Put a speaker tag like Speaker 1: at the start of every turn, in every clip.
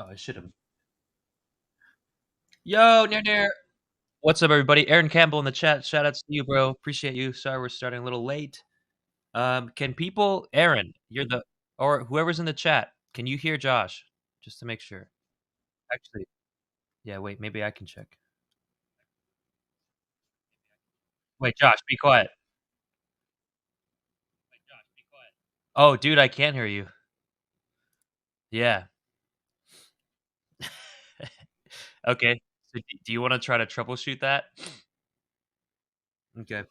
Speaker 1: Oh, I should have. Yo, near. What's up, everybody? Aaron Campbell in the chat. Shout outs to you, bro. Appreciate you. Sorry we're starting a little late. Can people, Aaron, you're the, or whoever's in the chat, can you hear Josh? Just to make sure. Actually, yeah, wait, maybe I can check. Wait, Josh, be quiet. Oh, dude, I can't hear you. Yeah. Okay. So do you want to try to troubleshoot that? Okay.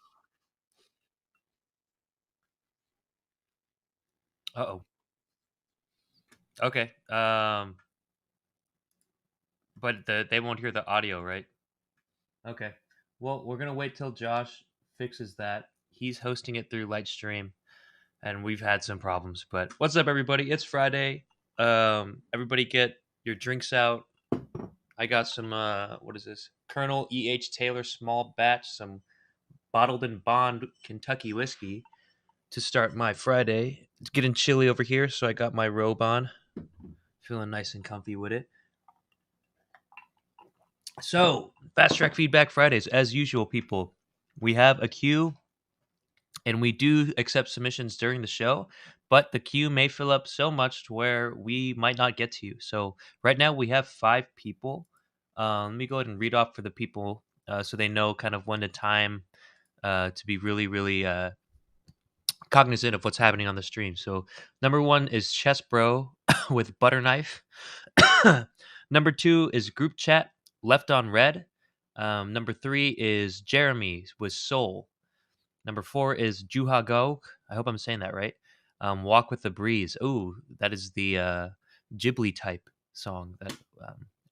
Speaker 1: Uh-oh. Okay. But they won't hear the audio, right? Okay. Well, we're gonna wait till Josh fixes that. He's hosting it through Lightstream, and we've had some problems. But what's up, everybody? It's Friday. Everybody get your drinks out. I got some. What is this? Colonel E.H. Taylor small batch, some bottled and bond Kentucky whiskey to start my Friday. It's getting chilly over here, so I got my robe on. Feeling nice and comfy with it. So, Fast Track Feedback Fridays, as usual, people. We have a queue and we do accept submissions during the show, but the queue may fill up so much to where we might not get to you. So right now we have 5 people. Let me go ahead and read off for the people so they know kind of when to time to be really, really cognizant of what's happening on the stream. So number 1 is Chess Bro with Butter Knife. Number 2 is Group Chat Left on Red. Number 3 is Jeremy with Soul. Number 4 is Juha Go. I hope I'm saying that right. Walk with the Breeze. Ooh, that is the Ghibli type song that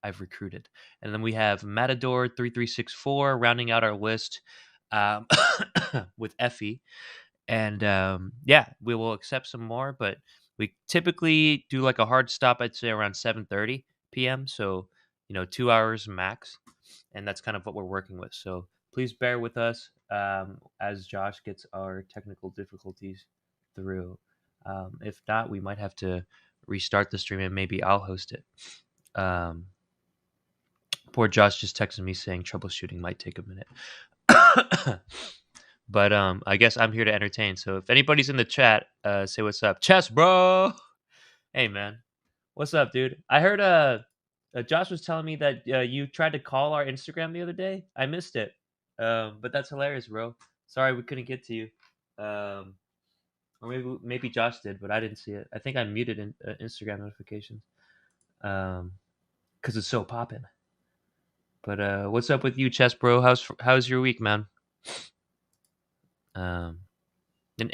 Speaker 1: I've recruited. And then we have Matador 3364 rounding out our list um, with Effie. And yeah, we will accept some more, but we typically do like a hard stop, I'd say around 7:30 p.m. So, 2 hours max. And that's kind of what we're working with. So please bear with us as Josh gets our technical difficulties through. If not, we might have to restart the stream and maybe I'll host it. Poor Josh just texted me saying troubleshooting might take a minute. But I guess I'm here to entertain. So if anybody's in the chat, say what's up. Chess, bro. Hey, man. What's up, dude? I heard Josh was telling me that you tried to call our Instagram the other day. I missed it. But that's hilarious, bro. Sorry we couldn't get to you. Or maybe Josh did, but I didn't see it. I think I muted Instagram notifications. Cuz it's so poppin'. But what's up with you, Chess bro? How's your week, man? And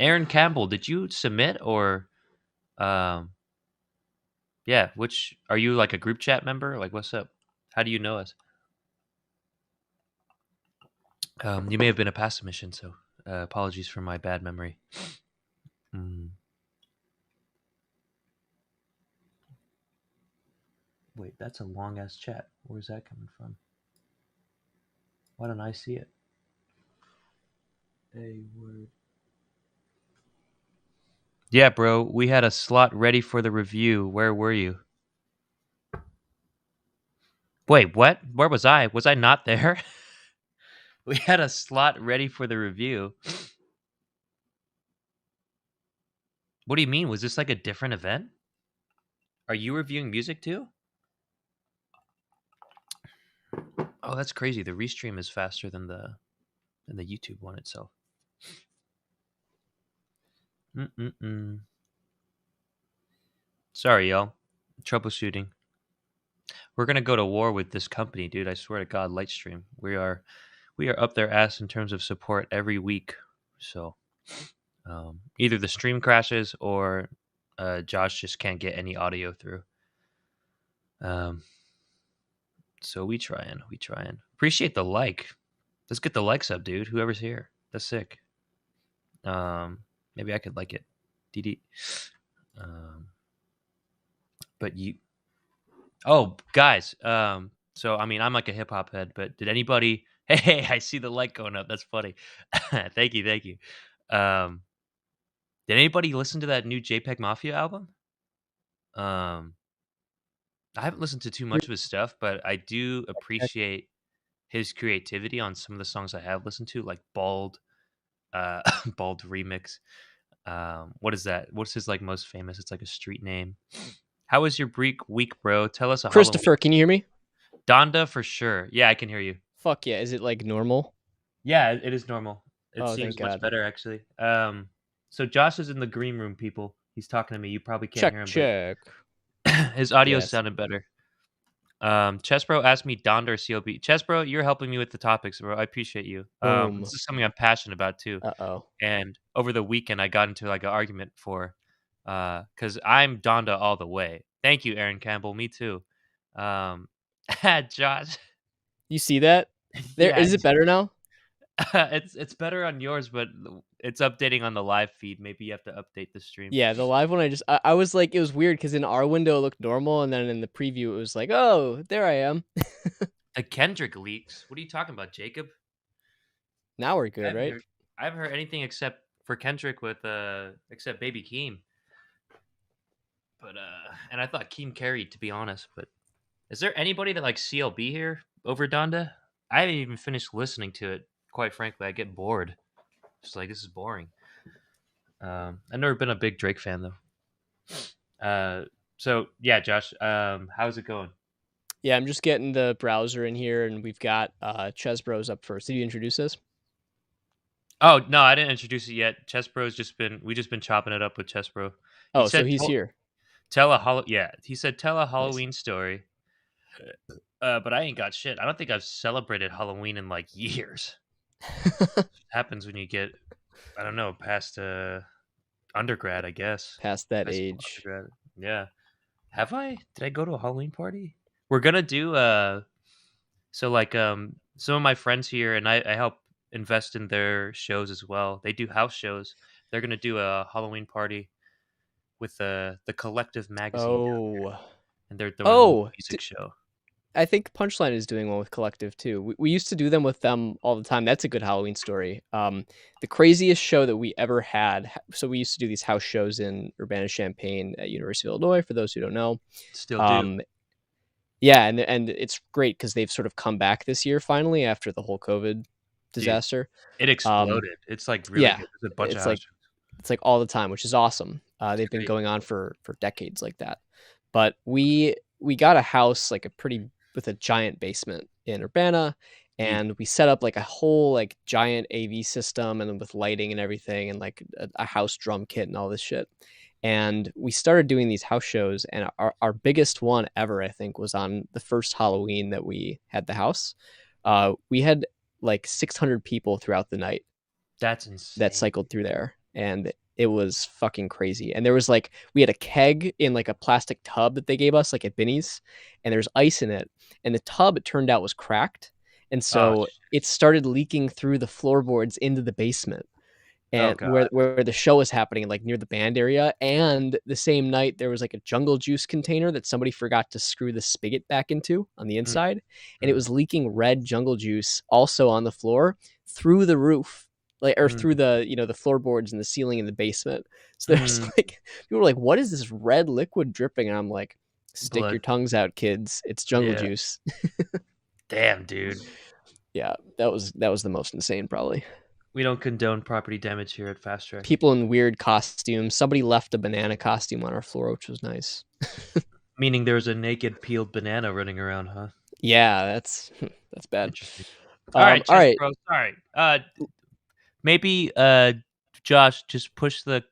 Speaker 1: Aaron Campbell, did you submit or yeah, which are you like a group chat member? Like what's up? How do you know us? You may have been a past submission, so apologies for my bad memory. Wait, that's a long ass chat. Where's that coming from? Why don't I see it? A word. Yeah, bro, we had a slot ready for the review. Where were you? Wait, what? Where was I? Was I not there? We had a slot ready for the review. What do you mean? Was this like a different event? Are you reviewing music too? Oh, that's crazy. The restream is faster than the YouTube one itself. Sorry, y'all. Troubleshooting. We're gonna go to war with this company, dude. I swear to God, Lightstream. We are up their ass in terms of support every week. So either the stream crashes or Josh just can't get any audio through. So we trying. Appreciate the like. Let's get the likes up, dude. Whoever's here, that's sick. Maybe I could like it. DD. But you. Oh, guys. So I mean, I'm like a hip hop head, but did anybody? Hey, I see the like going up. That's funny. Thank you. Did anybody listen to that new JPEG Mafia album? I haven't listened to too
Speaker 2: Re-
Speaker 1: much of his stuff, but I do
Speaker 2: Check.
Speaker 1: appreciate his creativity on some of the songs I have listened to, like Bald, uh, Bald Remix. What is that? What's his like most famous? It's like a street name. How was your week, bro? Tell us a Halloween.
Speaker 2: Christopher, can you hear me?
Speaker 1: Donda for sure. Yeah, I can hear you.
Speaker 2: Fuck yeah. Is it like normal?
Speaker 1: Yeah, it is normal. It
Speaker 2: Oh, thank
Speaker 1: seems much
Speaker 2: God.
Speaker 1: better actually. So Josh is in the green room, people. He's talking to me. You probably can't hear
Speaker 2: Check,
Speaker 1: him, but
Speaker 2: check.
Speaker 1: his audio
Speaker 2: Yes.
Speaker 1: sounded better. Chess asked me Donda or CLB. Chess you're helping me with the topics, bro. I appreciate you. This
Speaker 2: Boom.
Speaker 1: is something I'm passionate about too.
Speaker 2: Uh-oh.
Speaker 1: And over the weekend, I got into like an argument for, because I'm Donda all the way. Thank you, Aaron Campbell. Me too. Um, Josh.
Speaker 2: You see that? There
Speaker 1: Yeah,
Speaker 2: is it better now?
Speaker 1: it's better on yours, but it's updating on the live feed. Maybe you have to update the stream.
Speaker 2: Yeah, the live one I was like it was weird because in our window it looked normal and then in the preview it was like, oh, there I am.
Speaker 1: The Kendrick leaks. What are you talking about, Jacob?
Speaker 2: Now we're
Speaker 1: I
Speaker 2: good,
Speaker 1: haven't
Speaker 2: right?
Speaker 1: heard. I haven't heard anything except for Kendrick with except Baby Keem. But and I thought Keem carried to be honest. But is there anybody that like CLB here over Donda? I haven't even finished listening to it. Quite frankly, I get bored. Just like this is boring. I've never been a big Drake fan though. So yeah, Josh. How's it going?
Speaker 2: Yeah, I'm just getting the browser in here and we've got Chesbros up first. Did you introduce this?
Speaker 1: Oh no, I didn't introduce it yet. Chess Bro's just been chopping it up with Chess Bro. He
Speaker 2: Oh, so
Speaker 1: said
Speaker 2: he's here.
Speaker 1: tell a yeah. He said tell a
Speaker 2: Nice.
Speaker 1: Halloween story. But I ain't got shit. I don't think I've celebrated Halloween in like years. Happens when you get I don't know past undergrad, I guess.
Speaker 2: Past that
Speaker 1: High school
Speaker 2: age.
Speaker 1: undergrad. Yeah. Have I? Did I go to a Halloween party? We're gonna do so like some of my friends here and I help invest in their shows as well. They do house shows. They're gonna do a Halloween party with the Collective magazine down there,
Speaker 2: Oh.
Speaker 1: and they're throwing a little
Speaker 2: Oh,
Speaker 1: music show.
Speaker 2: I think Punchline is doing one with Collective too. We used to do them with them all the time. That's a good Halloween story. The craziest show that we ever had. So we used to do these house shows in Urbana-Champaign at University of Illinois. For those who don't know,
Speaker 1: Still do.
Speaker 2: um, yeah, and it's great because they've sort of come back this year finally after the whole COVID
Speaker 1: Dude,
Speaker 2: disaster.
Speaker 1: it
Speaker 2: Um,
Speaker 1: exploded. It's like really
Speaker 2: yeah,
Speaker 1: good. There's a bunch of
Speaker 2: it's
Speaker 1: house
Speaker 2: like
Speaker 1: shows.
Speaker 2: it's like all the time, which is awesome.
Speaker 1: It's
Speaker 2: They've been
Speaker 1: great.
Speaker 2: going on for decades like that. But we got a house like a pretty with a giant basement in Urbana,
Speaker 1: Dude,
Speaker 2: and we set up like a whole like giant AV system and then with lighting and everything and like a house drum kit and all this shit. And we started doing these house shows, and our biggest one ever, I think, was on the first Halloween that we had the house. We had like 600 people throughout the night
Speaker 1: that's
Speaker 2: that
Speaker 1: insane.
Speaker 2: cycled through there, and it was fucking crazy. And there was like we had a keg in like a plastic tub that they gave us like at Binny's, and there's ice in it, and the tub it turned out was cracked, and
Speaker 1: Oh,
Speaker 2: so it started leaking through the floorboards into the basement
Speaker 1: oh
Speaker 2: and
Speaker 1: god.
Speaker 2: where the show was happening, like near the band area. And the same night, there was like a jungle juice container that somebody forgot to screw the spigot back into on the
Speaker 1: Mm,
Speaker 2: inside, and it
Speaker 1: mm,
Speaker 2: was leaking red jungle juice also on the floor through the roof, like or through
Speaker 1: mm,
Speaker 2: the the floorboards and the ceiling in the basement. So there's
Speaker 1: mm.
Speaker 2: like people were like, "What is this red liquid dripping?" And I'm like, "Stick your
Speaker 1: Blood.
Speaker 2: tongues out, kids! It's jungle
Speaker 1: Yeah.
Speaker 2: juice."
Speaker 1: Damn, dude.
Speaker 2: Yeah, that was the most insane, probably.
Speaker 1: We don't condone property damage here at Fast Track.
Speaker 2: People in weird costumes. Somebody left a banana costume on our floor, which was nice.
Speaker 1: Meaning there's a naked peeled banana running around, huh?
Speaker 2: Yeah, that's bad.
Speaker 1: Interesting. All right,
Speaker 2: All
Speaker 1: chess
Speaker 2: right.
Speaker 1: bro. Sorry. Maybe Josh just push the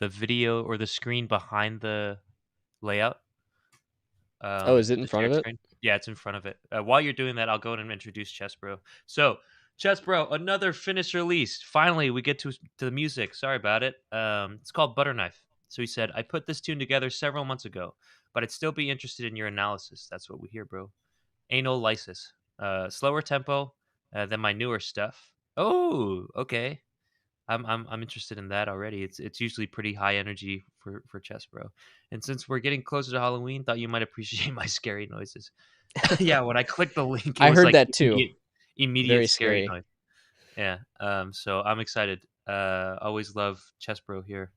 Speaker 1: video or the screen behind the layout.
Speaker 2: Oh, is it in
Speaker 1: The
Speaker 2: front of
Speaker 1: shared
Speaker 2: it?
Speaker 1: screen. Yeah, it's in front of it. While you're doing that, I'll go in and introduce Chess Bro. So, Chess Bro, another finished release. Finally, we get to the music. Sorry about it. It's called Butterknife. So he said, I put this tune together several months ago, but I'd still be interested in your analysis. That's what we hear, bro. Anal Lysis. Slower tempo than my newer stuff. Oh, okay. I'm interested in that already. It's usually pretty high energy for chess, bro. And since we're getting closer to Halloween, thought you might appreciate my scary noises. Yeah, when I clicked the link, it
Speaker 2: I
Speaker 1: was
Speaker 2: heard
Speaker 1: like
Speaker 2: that too.
Speaker 1: immediate
Speaker 2: Very
Speaker 1: scary
Speaker 2: scary.
Speaker 1: noise. Yeah. So I'm excited. Always love Chess Bro here.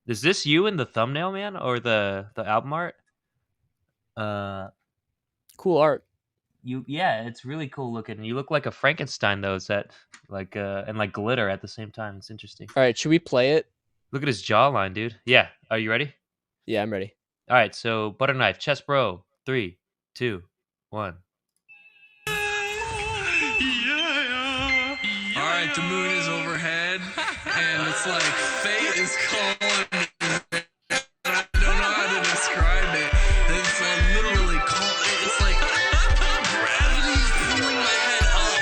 Speaker 1: Is this you in the thumbnail, man, or the album art? Uh,
Speaker 2: Cool art.
Speaker 1: yeah, it's really cool looking. You look like a Frankenstein though. Is that like and like glitter at the same time? It's interesting.
Speaker 2: All right, should we play it?
Speaker 1: Look at his jawline, dude. Yeah, are you ready?
Speaker 2: Yeah, I'm ready.
Speaker 1: All right, so butter knife, chess bro. 3, 2, 1.
Speaker 3: Yeah. All right, the moon is overhead, and it's like fate is calling me. I don't know how to describe it. It's like literally call. It's like gravity is pulling my head up.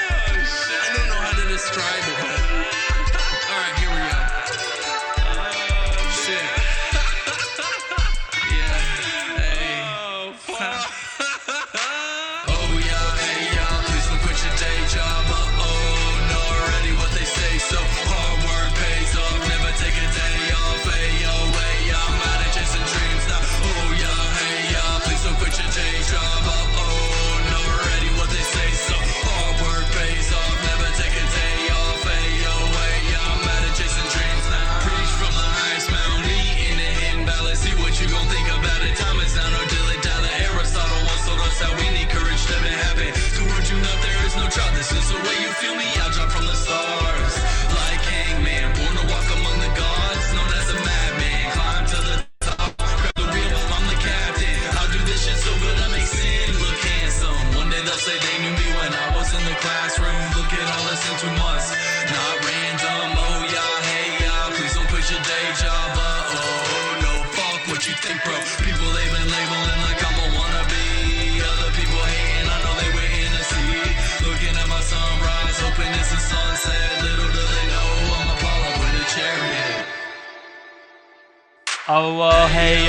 Speaker 3: I don't know how to describe it, but all right, here we go. Shit. Yeah. Hey. Oh yeah, hey y'all, please don't quit your day job. No, already what they say. So hard work pays off. Never take a day off. Hey yo, way I'm out of chasing dreams now. Oh yeah, hey y'all, please don't quit your day job. No, already what they say. So hard work pays off. Never take a day off. Hey yo, way I'm out of chasing dreams now. Preach from the highest mountain, eating a hidden balance. See what you gon' think about it. Time is now, no dilly dally. Aristotle once told us that we need courage to be happy. Towards you now there is no trial. This is the way you feel me. I'll drop from the stars like hangman, born to walk among the gods, known as a madman. Climb to the top, grab the wheel, I'm the captain. I'll do this shit so good I make sin look handsome. One day they'll say they knew me when I was in the classroom. Look at all this in 2 months, not random. Oh yeah, hey yeah, please don't quit your day job. No, fuck what you think, bro. People they've been labeling like I'm a wannabe. Other people hating, I know they waiting to see. Looking at my sunrise, hoping it's a sunset. Little do they know I'm Apollo in a chariot.
Speaker 1: Oh, hey,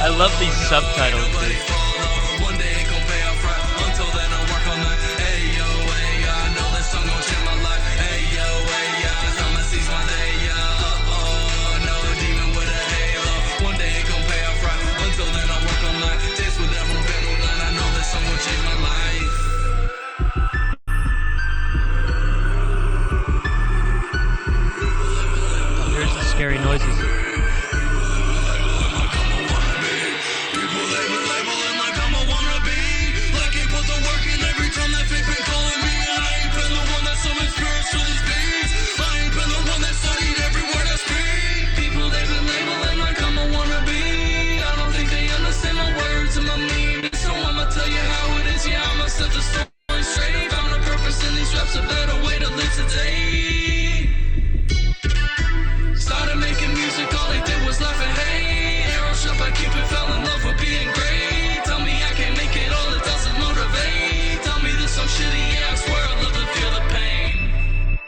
Speaker 1: I love these subtitles, dude.
Speaker 3: One day it gon' pay off right. Until then I work all night. Hey yo, hey, I know this song gon' change my life. Hey yo, hey, I'ma seize my day. No demon with a halo. One day it gon' pay off right. Until then I work all night. Dance with everyone, pedal line. I know this song gon' change my life.
Speaker 1: Here's the scary noises.
Speaker 3: People labeling like I'm a wannabe. Like ain't put the work in every time that fake been calling me. And I ain't been the one that summoned spirits to these beats. I ain't been the one that studied every word I speak. People they've been labeling like I'm a wannabe. I don't think they understand my words and my meaning. So I'ma tell you how it is. Yeah, I'ma set the story straight. Found a purpose in these raps, a better way to live today. Started making music, all they did was laugh and hate. Arrow shop, I keep it, fell in love with being great. Tell me I can't make it, all it does is motivate. Tell me this song shitty, yeah, I swear I love to feel the pain.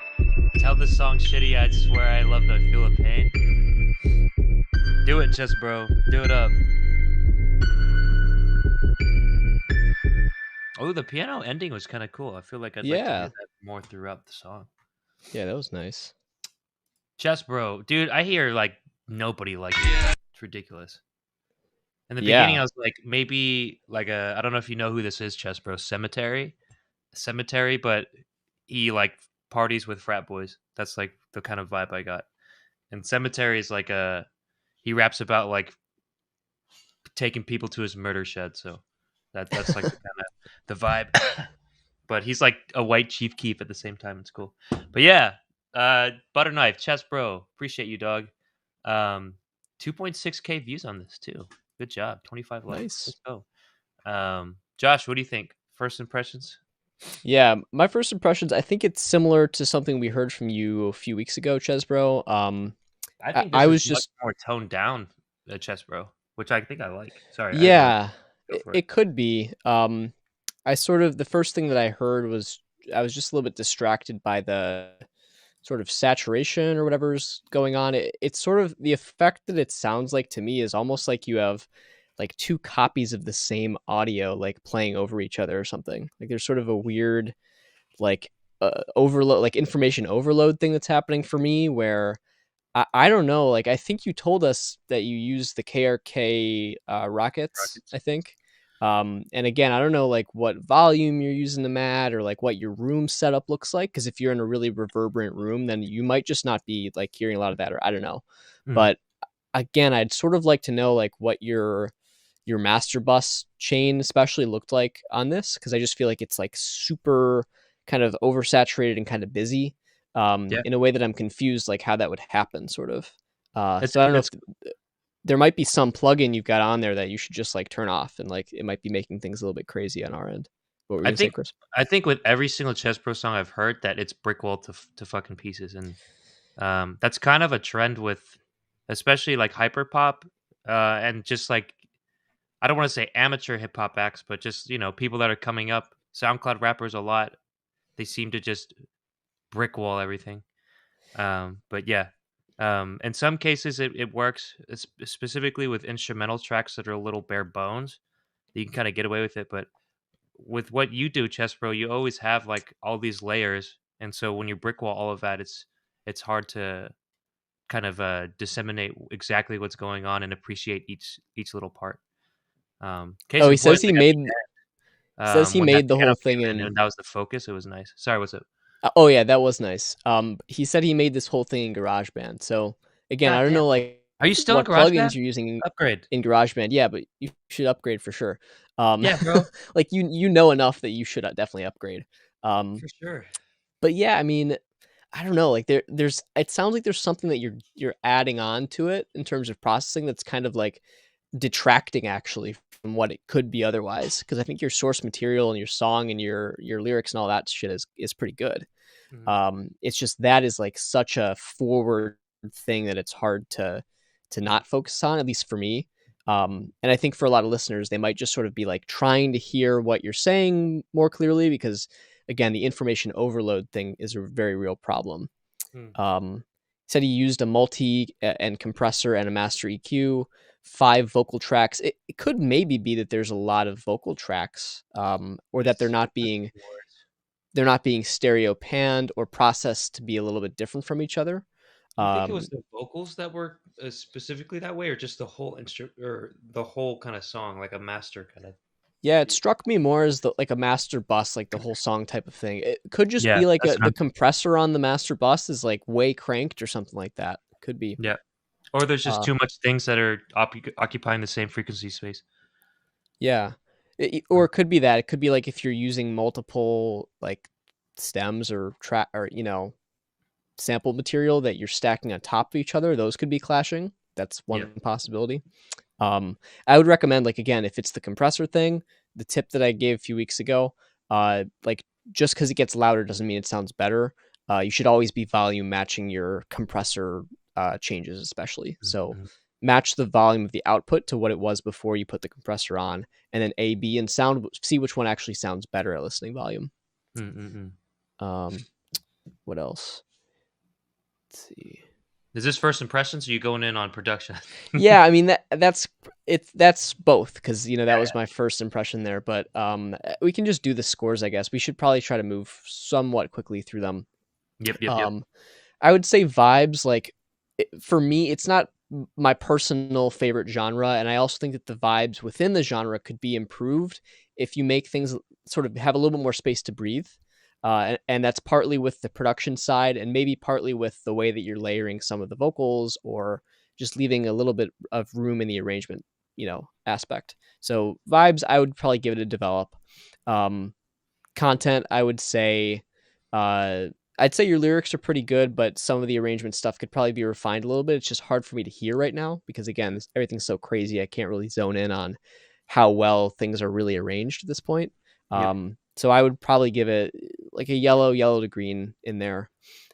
Speaker 1: Tell this song shitty, I swear I love to feel the pain. Do it, chess bro. Do it up. Oh, the piano ending was kind of cool. I feel like I'd like to hear
Speaker 2: Yeah.
Speaker 1: that more throughout the song.
Speaker 2: Yeah, that was nice.
Speaker 1: Chess bro. Dude, I hear like nobody likes it.
Speaker 3: Yeah.
Speaker 1: It's ridiculous. In the beginning,
Speaker 2: Yeah.
Speaker 1: I was like, maybe like I don't know if you know who this is, chess bro. Cemetery, but he like parties with frat boys. That's like the kind of vibe I got. And Cemetery is like he raps about like taking people to his murder shed. So that's like the kind of the vibe. But he's like a white Chief Keef at the same time. It's cool. But yeah, butter knife, chess bro. Appreciate you, dog. 2.6K views on this too. Good job. 25 likes.
Speaker 2: Nice.
Speaker 1: Let's go. Josh, what do you think? First impressions?
Speaker 2: Yeah, my first impressions, I think it's similar to something we heard from you a few weeks ago, Chesbro.
Speaker 1: I think
Speaker 2: I
Speaker 1: this
Speaker 2: was
Speaker 1: is
Speaker 2: just
Speaker 1: much more toned down, chess bro, which I think I like. Sorry.
Speaker 2: yeah,
Speaker 1: Go for
Speaker 2: it could be. I sort of the first thing that I heard was I was just a little bit distracted by the sort of saturation or whatever's going on. It's sort of the effect that it sounds like to me is almost like you have like two copies of the same audio like playing over each other or something. Like there's sort of a weird like overload, like information overload thing that's happening for me where I don't know. Like I think you told us that you use the KRK rockets, I think. And again, I don't know like what volume you're using them at or like what your room setup looks like. Cause if you're in a really reverberant room, then you might just not be like hearing a lot of that, or I don't know.
Speaker 1: Mhm.
Speaker 2: But again, I'd sort of like to know like what your master bus chain especially looked like on this, because I just feel like it's like super kind of oversaturated and kind of busy,
Speaker 1: Yeah,
Speaker 2: in a way that I'm confused like how that would happen sort of.
Speaker 1: it's
Speaker 2: So I don't know
Speaker 1: it's
Speaker 2: if there might be some plugin you've got on there that you should just like turn off, and like it might be making things a little bit crazy on our end. What were you
Speaker 1: I
Speaker 2: gonna say,
Speaker 1: think
Speaker 2: Chris?
Speaker 1: I think with every single Chess Pro song I've heard that it's brickwall to fucking pieces, and that's kind of a trend with especially like hyperpop, and just like I don't want to say amateur hip hop acts, but just people that are coming up, SoundCloud rappers a lot. They seem to just brick wall everything. But yeah, in some cases it works, specifically with instrumental tracks that are a little bare bones. You can kind of get away with it, but with what you do, Chess Pro, you always have like all these layers, and so when you brick wall all of that, it's hard to kind of disseminate exactly what's going on and appreciate each little part. Case
Speaker 2: Oh,
Speaker 1: in point, like at the
Speaker 2: he says he
Speaker 1: when that
Speaker 2: made the whole
Speaker 1: piano
Speaker 2: thing
Speaker 1: came in
Speaker 2: in.
Speaker 1: and that was the focus, it was nice. Sorry, what's up?
Speaker 2: Oh yeah, that was nice. He said he made this whole thing in GarageBand. So again, I
Speaker 1: God
Speaker 2: don't
Speaker 1: damn.
Speaker 2: know like
Speaker 1: Are you still in
Speaker 2: what plugins
Speaker 1: GarageBand?
Speaker 2: you're using
Speaker 1: Upgrade.
Speaker 2: in GarageBand. Yeah, but you should upgrade for sure. Um,
Speaker 1: Yeah, bro,
Speaker 2: like you know enough that you should definitely upgrade. Um,
Speaker 1: for sure.
Speaker 2: but yeah, I mean, I don't know. Like there's it sounds like there's something that you're adding on to it in terms of processing that's kind of like detracting actually from what it could be otherwise. Because I think your source material and your song and your lyrics and all that shit is pretty good.
Speaker 1: Mhm,
Speaker 2: It's just that is like such a forward thing that it's hard to not focus on, at least for me. And I think for a lot of listeners, they might just sort of be like trying to hear what you're saying more clearly because, again, the information overload thing is a very real problem.
Speaker 1: mm.
Speaker 2: Said he used a multi and compressor and a master EQ, 5 vocal tracks. It could maybe be that there's a lot of vocal tracks, or that
Speaker 1: Yes, that's the word.
Speaker 2: they're not being stereo panned or processed to be a little bit different from each other.
Speaker 1: Do you think it
Speaker 2: Um,
Speaker 1: was the vocals that were, specifically that way, or just the whole instru or the whole kinda song, like a master kinda
Speaker 2: yeah, it
Speaker 1: piece?
Speaker 2: struck me more as like a master bus, like the whole song type of thing. It could just
Speaker 1: Yeah,
Speaker 2: be like
Speaker 1: that's what
Speaker 2: the
Speaker 1: I'm thinking.
Speaker 2: compressor on the master bus is like way cranked or something like that. Could be.
Speaker 1: Yeah. Or there's just
Speaker 2: Uh,
Speaker 1: too much things that are occupying the same frequency space.
Speaker 2: yeah, or
Speaker 1: Uh,
Speaker 2: it could be that it could be like if you're using multiple like stems or track or sample material that you're stacking on top of each other. Those could be clashing. That's
Speaker 1: yeah.
Speaker 2: one possibility. I would recommend, like, again, if it's the compressor thing, the tip that I gave a few weeks ago, like, just because it gets louder doesn't mean it sounds better. You should always be volume matching your compressor changes, especially.
Speaker 1: Mm,
Speaker 2: So
Speaker 1: mhm,
Speaker 2: match the volume of the output to what it was before you put the compressor on, and then A, B, and see which one actually sounds better at listening volume.
Speaker 1: mm, mm, mm.
Speaker 2: Um, what else? Let's see.
Speaker 1: Is this first impressions, or you going in on production?
Speaker 2: Yeah, I mean that's both because that
Speaker 1: Yeah,
Speaker 2: was my first impression there. But we can just do the scores, I guess. We should probably try to move somewhat quickly through them.
Speaker 1: yeah. Yep, yep, yep.
Speaker 2: Um, I would say vibes, like for me, it's not my personal favorite genre, and I also think that the vibes within the genre could be improved if you make things sort of have a little bit more space to breathe. And that's partly with the production side, and maybe partly with the way that you're layering some of the vocals, or just leaving a little bit of room in the arrangement, aspect. So vibes, I would probably give it a develop. Um, Content, I would say, uh, I'd say your lyrics are pretty good, but some of the arrangement stuff could probably be refined a little bit. It's just hard for me to hear right now because, again, everything's so crazy. I can't really zone in on how well things are really arranged at this point.
Speaker 1: Yep.
Speaker 2: So I would probably give it like a yellow to green in there.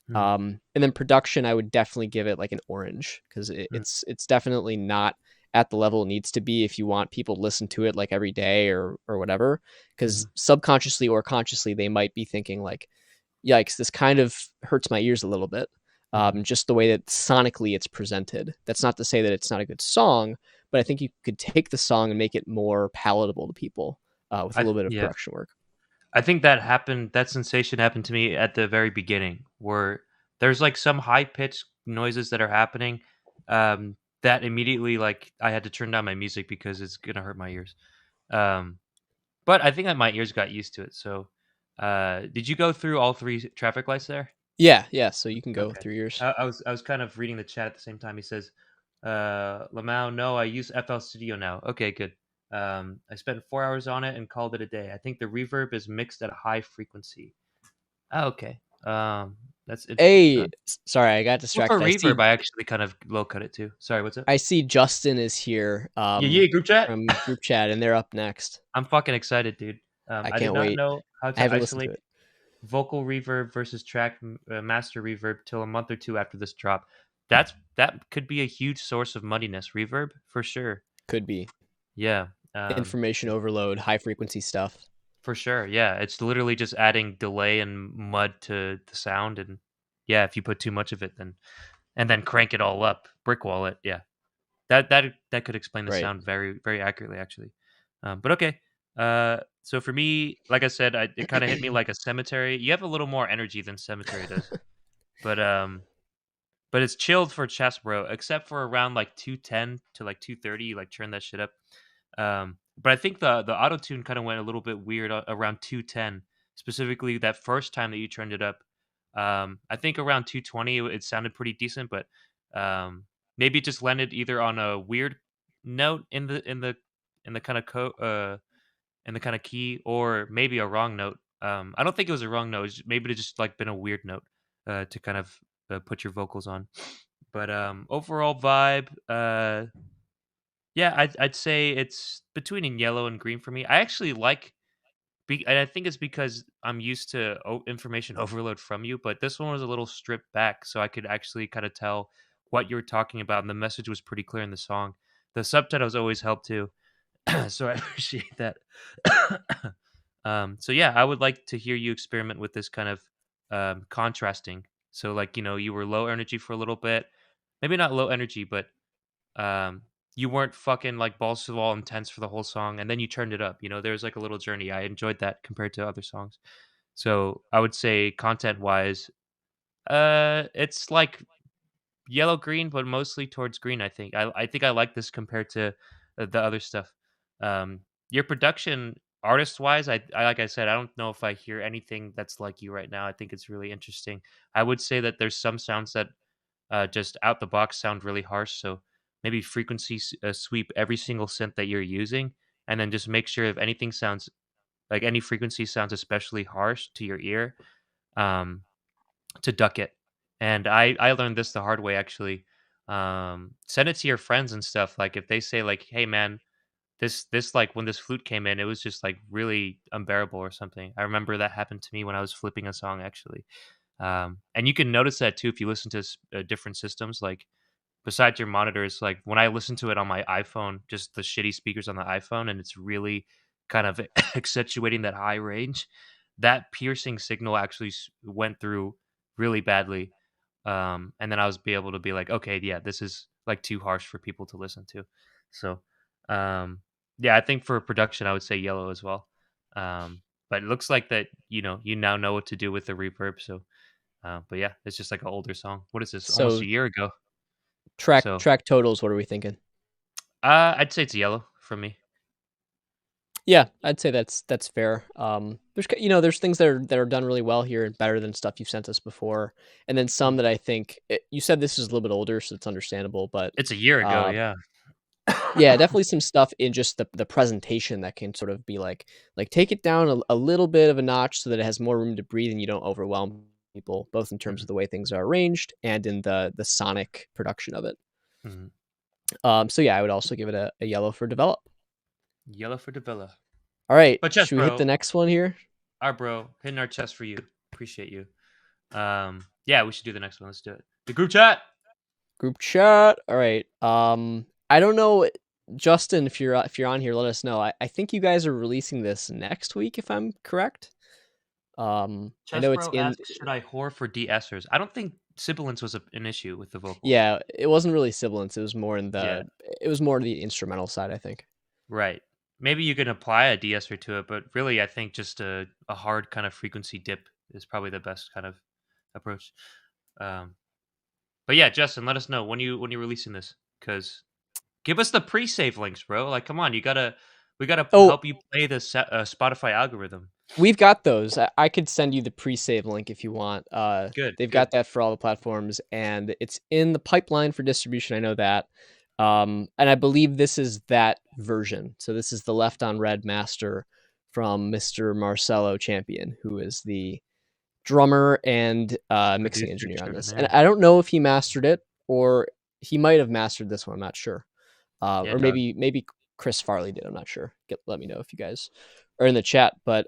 Speaker 1: Mm,
Speaker 2: And then production, I would definitely give it like an orange because
Speaker 1: mm,
Speaker 2: it's definitely not at the level it needs to be if you want people to listen to it like every day or whatever. Because
Speaker 1: mhm,
Speaker 2: subconsciously or consciously, they might be thinking like, "Yikes, this kind of hurts my ears a little bit."
Speaker 1: mhm.
Speaker 2: Just the way that sonically it's presented. That's not to say that it's not a good song, but I think you could take the song and make it more palatable to people with a little bit of
Speaker 1: Yeah.
Speaker 2: production work.
Speaker 1: I think that sensation happened to me at the very beginning, where there's, like, some high-pitched noises that are happening, that immediately, like, I had to turn down my music because it's gonna hurt my ears. Um, but I think that my ears got used to it, so, did you go through all 3 traffic lights there?
Speaker 2: Yeah, yeah. So you can go
Speaker 1: Okay.
Speaker 2: through yours.
Speaker 1: I was kind of reading the chat at the same time. He says, Lamau, no, I use FL Studio now. Okay, good. I spent 4 hours on it and called it a day. I think the reverb is mixed at a high frequency. Oh, okay. That's interesting.
Speaker 2: Hey, sorry, I got
Speaker 1: Well, for
Speaker 2: distracted.
Speaker 1: reverb, I actually kind of low cut it too. Sorry, what's up?
Speaker 2: I see Justin is here
Speaker 1: Yeah, yeah, group chat.
Speaker 2: from group chat, and they're up next.
Speaker 1: I'm fucking excited, dude.
Speaker 2: I
Speaker 1: I did
Speaker 2: can't
Speaker 1: not
Speaker 2: wait.
Speaker 1: know how
Speaker 2: I
Speaker 1: to
Speaker 2: haven't listened to
Speaker 1: isolate
Speaker 2: it.
Speaker 1: vocal reverb versus track master reverb till a month or two after this drop. That could be a huge source of muddiness. Reverb for sure.
Speaker 2: Could be
Speaker 1: Yeah.
Speaker 2: information overload, high frequency stuff.
Speaker 1: For sure. Yeah, it's literally just adding delay and mud to the sound, and yeah, if you put too much of it, then and then crank it all up, brick wall it. Yeah, that could explain the
Speaker 2: Right.
Speaker 1: sound very very accurately, actually. But okay. So for me, like I said, it kind of hit me like a cemetery. You have a little more energy than cemetery does, but but it's chilled for chest, bro. Except for around like 210 to like 230, you like turn that shit up. But I think the auto tune kind of went a little bit weird around 210, specifically that first time that you turned it up. I think around 220 it sounded pretty decent, but maybe it just landed either on a weird note in the kind of in the kind of key, or maybe a wrong note. I don't think it was a wrong note. Maybe it just like been a weird note to kind of put your vocals on. But overall vibe, yeah, I'd say it's between in yellow and green for me. I actually like, and I think it's because I'm used to information overload from you. But this one was a little stripped back, so I could actually kind of tell what you were talking about, and the message was pretty clear in the song. The subtitles always help too, so I appreciate that. So yeah, I would like to hear you experiment with this kind of contrasting. So like you were low energy for a little bit, maybe not low energy, but um, you weren't fucking like balls to the wall intense for the whole song, and then you turned it up. There's like a little journey. I enjoyed that compared to other songs. So I would say content wise, it's like yellow green, but mostly towards green. I think I like this compared to the other stuff. Your production, artist wise, I like I said, I don't know if I hear anything that's like you right now. I think it's really interesting. I would say that there's some sounds that just out the box sound really harsh. So maybe frequency sweep every single synth that you're using, and then just make sure if anything sounds like any frequency sounds especially harsh to your ear, um, to duck it. And I learned this the hard way actually. Send it to your friends and stuff. Like if they say like, "Hey man, this like when this flute came in, it was just like really unbearable or something." I remember that happened to me when I was flipping a song actually. And you can notice that too if you listen to different systems. Like besides your monitors, like when I listen to it on my iPhone, just the shitty speakers on the iPhone, and it's really kind of accentuating that high range. That piercing signal actually went through really badly, and then I was be able to be like, okay, yeah, this is like too harsh for people to listen to. So, um, yeah, I think for production, I would say yellow as well. But it looks like that you now know what to do with the reverb. So, but yeah, it's just like an older song. What is this? Almost
Speaker 2: So
Speaker 1: a year ago.
Speaker 2: track
Speaker 1: So
Speaker 2: track totals. What are we thinking?
Speaker 1: I'd say it's yellow for me.
Speaker 2: Yeah, I'd say that's fair. There's things that are done really well here and better than stuff you've sent us before, and then some
Speaker 1: Mm.
Speaker 2: that I think you said this is a little bit older, so it's understandable. But
Speaker 1: It's a year ago,
Speaker 2: uh,
Speaker 1: yeah.
Speaker 2: yeah, definitely some stuff in just the presentation that can sort of be like take it down a little bit of a notch so that it has more room to breathe and you don't overwhelm people, both in terms
Speaker 1: Mhm,
Speaker 2: of the way things are arranged and in the sonic production of it.
Speaker 1: mhm.
Speaker 2: So yeah, I would also give it a yellow for develop.
Speaker 1: Yellow for Davila.
Speaker 2: All right,
Speaker 1: But chest,
Speaker 2: should we hit the
Speaker 1: bro.
Speaker 2: next one here?
Speaker 1: Our bro. Hitting our chest for you. Appreciate you. Yeah, we should do the next one. Let's do it. The group chat.
Speaker 2: Group chat. All right. I don't know, Justin, if you're on here, let us know. I think you guys are releasing this next week, if I'm correct. I know
Speaker 1: Chest
Speaker 2: it's
Speaker 1: bro
Speaker 2: in.
Speaker 1: asks, should I whore for de-essers? I don't think sibilance was an issue with the vocals.
Speaker 2: Yeah, it wasn't really sibilance. It was more in
Speaker 1: Yeah,
Speaker 2: the. It was more the instrumental side, I think.
Speaker 1: right. Maybe you can apply a de-esser to it, but really I think just a hard kind of frequency dip is probably the best kind of approach. Um, but yeah, Justin, let us know when you releasing this, because give us the pre-save links, bro. Like, come on, we gotta
Speaker 2: Oh,
Speaker 1: help you play the Spotify algorithm.
Speaker 2: We've got those. I could send you the pre-save link if you want.
Speaker 1: Good.
Speaker 2: They've
Speaker 1: Good.
Speaker 2: got that for all the platforms, and it's in the pipeline for distribution. I know that. And I believe this is that version. So this is the Left on Red master from Mr. Marcelo Champion, who is the drummer and mixing
Speaker 1: Producer
Speaker 2: engineer on this. And
Speaker 1: extraordinaire.
Speaker 2: I don't know if he mastered it or he might have mastered this one. I'm not sure.
Speaker 1: Yeah,
Speaker 2: Or
Speaker 1: dog.
Speaker 2: maybe Chris Farley did. I'm not sure. Let me know if you guys are in the chat. But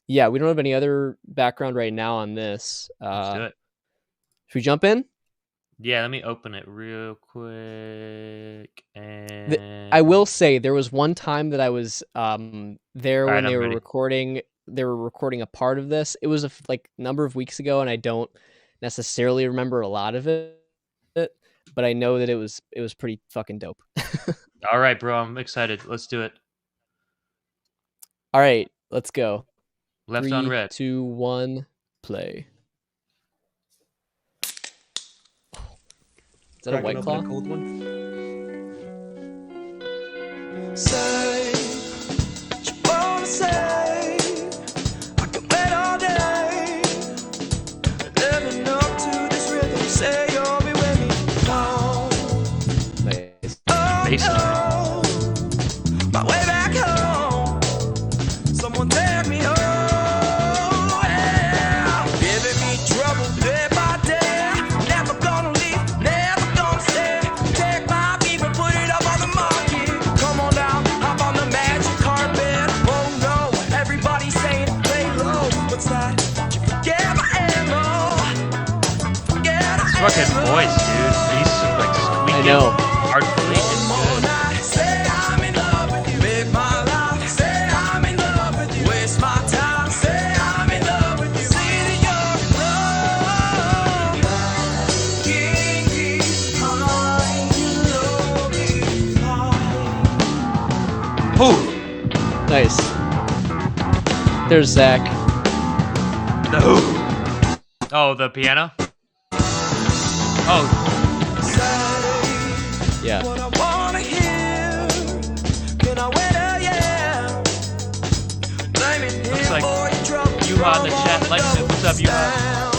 Speaker 2: yeah, we don't have any other background right now on this.
Speaker 1: Let's do it.
Speaker 2: Should we jump in?
Speaker 1: Yeah, let me open it real quick. And
Speaker 2: I will say there was one time that I was there
Speaker 1: All right,
Speaker 2: when they
Speaker 1: I'm
Speaker 2: were
Speaker 1: ready.
Speaker 2: recording. They were recording a part of this. It was a number of weeks ago, and I don't necessarily remember a lot of it. But I know that it was pretty fucking dope.
Speaker 1: All right, bro. I'm excited. Let's do it.
Speaker 2: All right, let's go.
Speaker 1: Left on
Speaker 2: 3,
Speaker 1: Red.
Speaker 2: 2, 1, play. Is that a White Claw?
Speaker 1: Cold one?
Speaker 3: Say what you wanna say. I can wait all day. Living up to this rhythm. Say you'll be with me. No.
Speaker 2: Nice.
Speaker 3: Oh, no. My way back home. Someone take me home. Yeah. Giving me trouble day by day. Never gonna leave, never gonna stay. Take my beat and put it up on the market. Come on down, hop on the magic carpet. Oh no, everybody's saying play low. What's that? Did you forget my ammo? Forget my
Speaker 1: Fucking
Speaker 3: ammo.
Speaker 1: voice, dude. He's like squeaking.
Speaker 2: I know.
Speaker 1: Artfully. It's good.
Speaker 3: Say I'm in love with you. Make my life. Say I'm in love with you. Waste my time. Say I'm in love with you. See that you're in love. Keep
Speaker 1: Whew.
Speaker 2: Nice. There's Zach.
Speaker 1: No. Oh, the piano? Oh,
Speaker 2: Yeah.
Speaker 3: what I wanna hear. Can I win a yeah? Blame it
Speaker 1: Looks
Speaker 3: here
Speaker 1: like
Speaker 3: for your trouble.
Speaker 1: Yuha in the chat liking it. What's up, Yuha?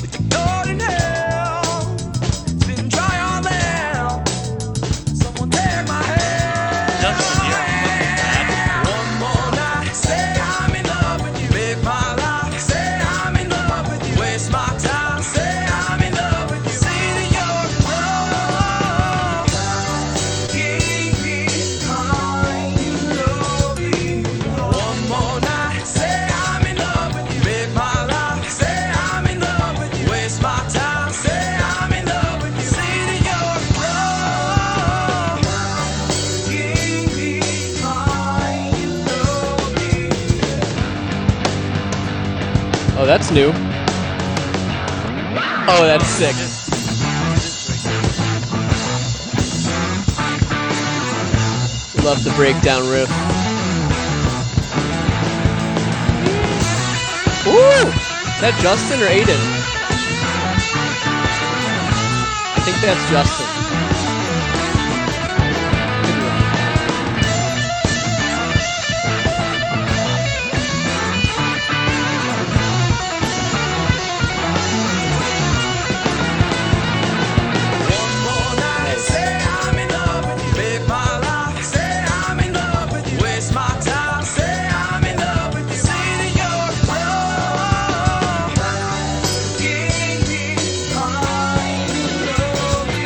Speaker 3: With the golden hair, spin dry on them. Someone take my hand.
Speaker 1: Justin, you're fucking bad.
Speaker 3: One more night, say I'm in love with you. Make my life, say I'm in love with you. Waste my time, say I'm in love with you. See that you're in love. Keep behind you, love me. One more night, say I'm in love with you. Make my life, say I'm in love with you. Waste my time, say I'm in love with you. See that you're in love. Keep behind you, love me.
Speaker 2: Oh, that's new. Oh, that's sick. Love the breakdown riff. Woo! Is that Justin or Aiden? I think that's Justin. Could be wrong.
Speaker 3: One more night, say I'm in love with you. Make my life, say I'm in love with you. Waste my time, say I'm in love with you. See that you're in love. Keep behind you, love me.